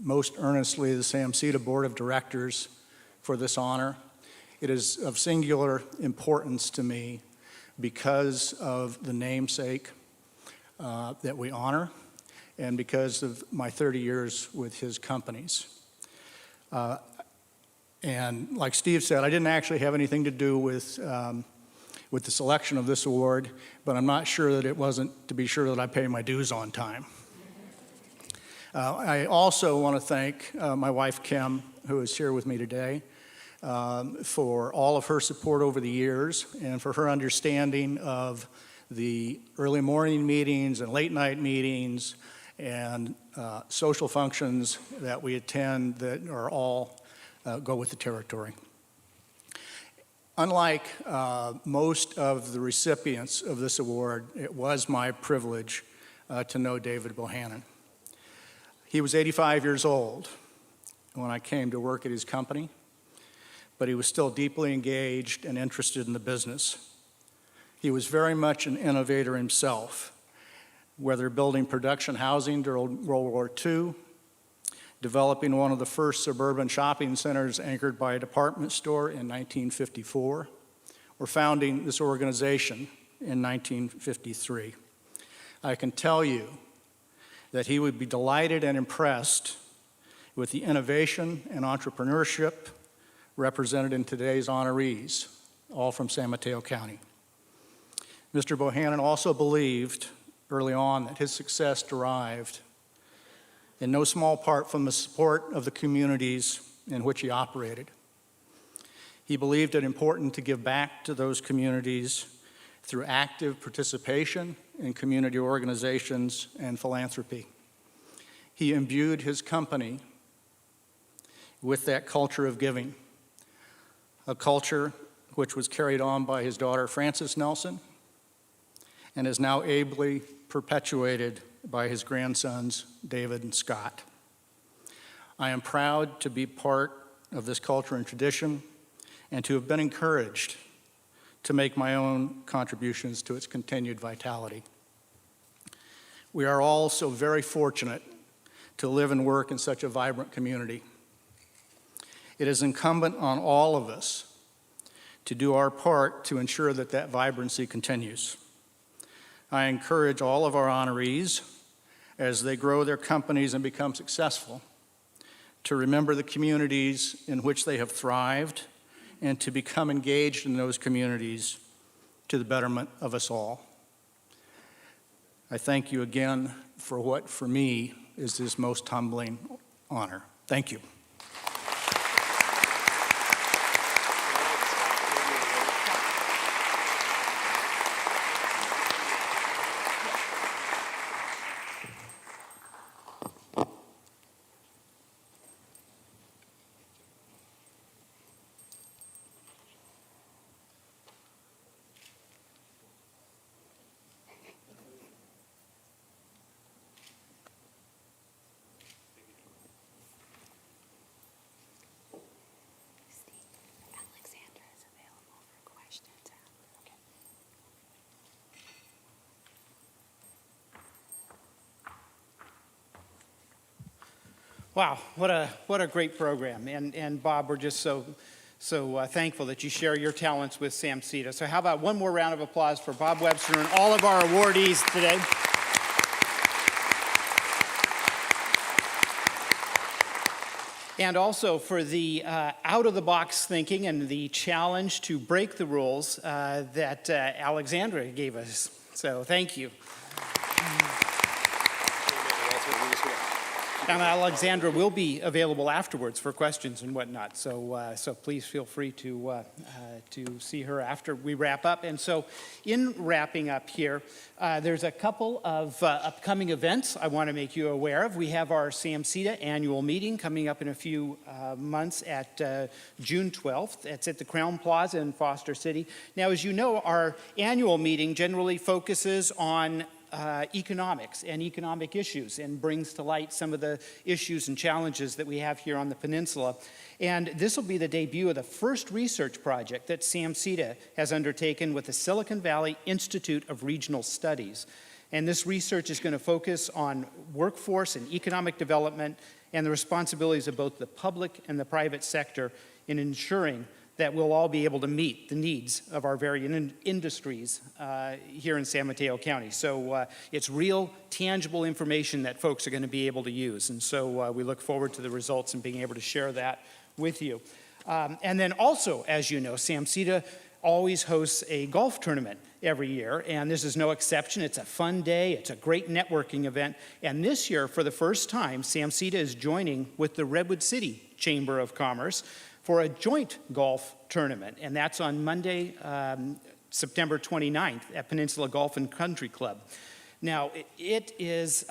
most earnestly the SAMCEDA Board of Directors for this honor. It is of singular importance to me because of the namesake that we honor and because of my 30 years with his companies. And like Steve said, I didn't actually have anything to do with the selection of this award, but I'm not sure that it wasn't to be sure that I pay my dues on time. I also want to thank my wife, Kim, who is here with me today, for all of her support over the years and for her understanding of the early morning meetings and late night meetings and social functions that we attend that are all go with the territory. Unlike most of the recipients of this award, it was my privilege to know David Bohannon. He was 85 years old when I came to work at his company, but he was still deeply engaged and interested in the business. He was very much an innovator himself, whether building production housing during World War II, developing one of the first suburban shopping centers anchored by a department store in 1954, or founding this organization in 1953. I can tell you that he would be delighted and impressed with the innovation and entrepreneurship represented in today's honorees, all from San Mateo County. Mr. Bohannon also believed early on that his success derived in no small part from the support of the communities in which he operated. He believed it important to give back to those communities through active participation in community organizations and philanthropy. He imbued his company with that culture of giving, a culture which was carried on by his daughter Frances Nelson and is now ably perpetuated by his grandsons David and Scott. I am proud to be part of this culture and tradition and to have been encouraged to make my own contributions to its continued vitality. We are all so very fortunate to live and work in such a vibrant community. It is incumbent on all of us to do our part to ensure that that vibrancy continues. I encourage all of our honorees, as they grow their companies and become successful, to remember the communities in which they have thrived and to become engaged in those communities to the betterment of us all. I thank you again for what, for me, is this most humbling honor. Thank you. Wow, what a great program. And Bob, we're just so thankful that you share your talents with SAMCEDA. So how about one more round of applause for Bob Webster and all of our awardees today. And also for the out-of-the-box thinking and the challenge to break the rules that Alexandra gave us. So thank you. And Alexandra will be available afterwards for questions and whatnot. So please feel free to see her after we wrap up. And so in wrapping up here, there's a couple of upcoming events I want to make you aware of. We have our SAMCEDA annual meeting coming up in a few months at June 12th. It's at the Crown Plaza in Foster City. Now, as you know, our annual meeting generally focuses on economics and economic issues and brings to light some of the issues and challenges that we have here on the peninsula. And this will be the debut of the first research project that SAMCEDA has undertaken with the Silicon Valley Institute of Regional Studies. And this research is going to focus on workforce and economic development and the responsibilities of both the public and the private sector in ensuring that we'll all be able to meet the needs of our various industries here in San Mateo County. So it's real, tangible information that folks are going to be able to use. And so we look forward to the results and being able to share that with you. And then also, as you know, SAMCEDA always hosts a golf tournament every year, and this is no exception. It's a fun day. It's a great networking event. And this year, for the first time, SAMCEDA is joining with the Redwood City Chamber of Commerce for a joint golf tournament, and that's on Monday, September 29th at Peninsula Golf and Country Club. Now, it is,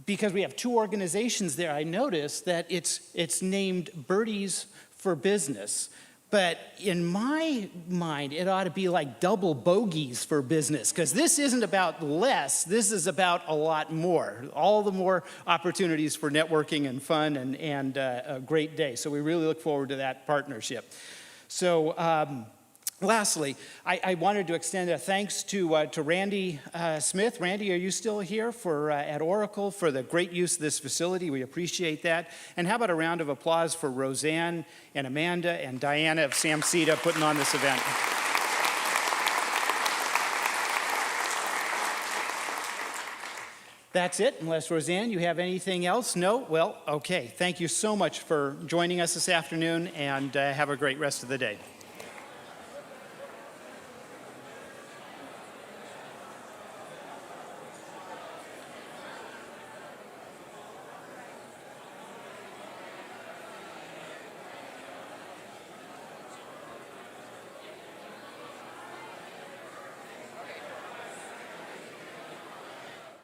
because we have two organizations there, I noticed that it's named Birdies for Business. But in my mind, it ought to be like double bogeys for business, because this isn't about less, this is about a lot more. All the more opportunities for networking and fun and a great day. So we really look forward to that partnership. So lastly, I wanted to extend a thanks to Randy Smith. Randy, are you still here at Oracle for the great use of this facility? We appreciate that. And how about a round of applause for Roseanne and Amanda and Diana of SAMCEDA putting on this event. That's it, unless Roseanne, you have anything else? No? Well, okay. Thank you so much for joining us this afternoon, and have a great rest of the day.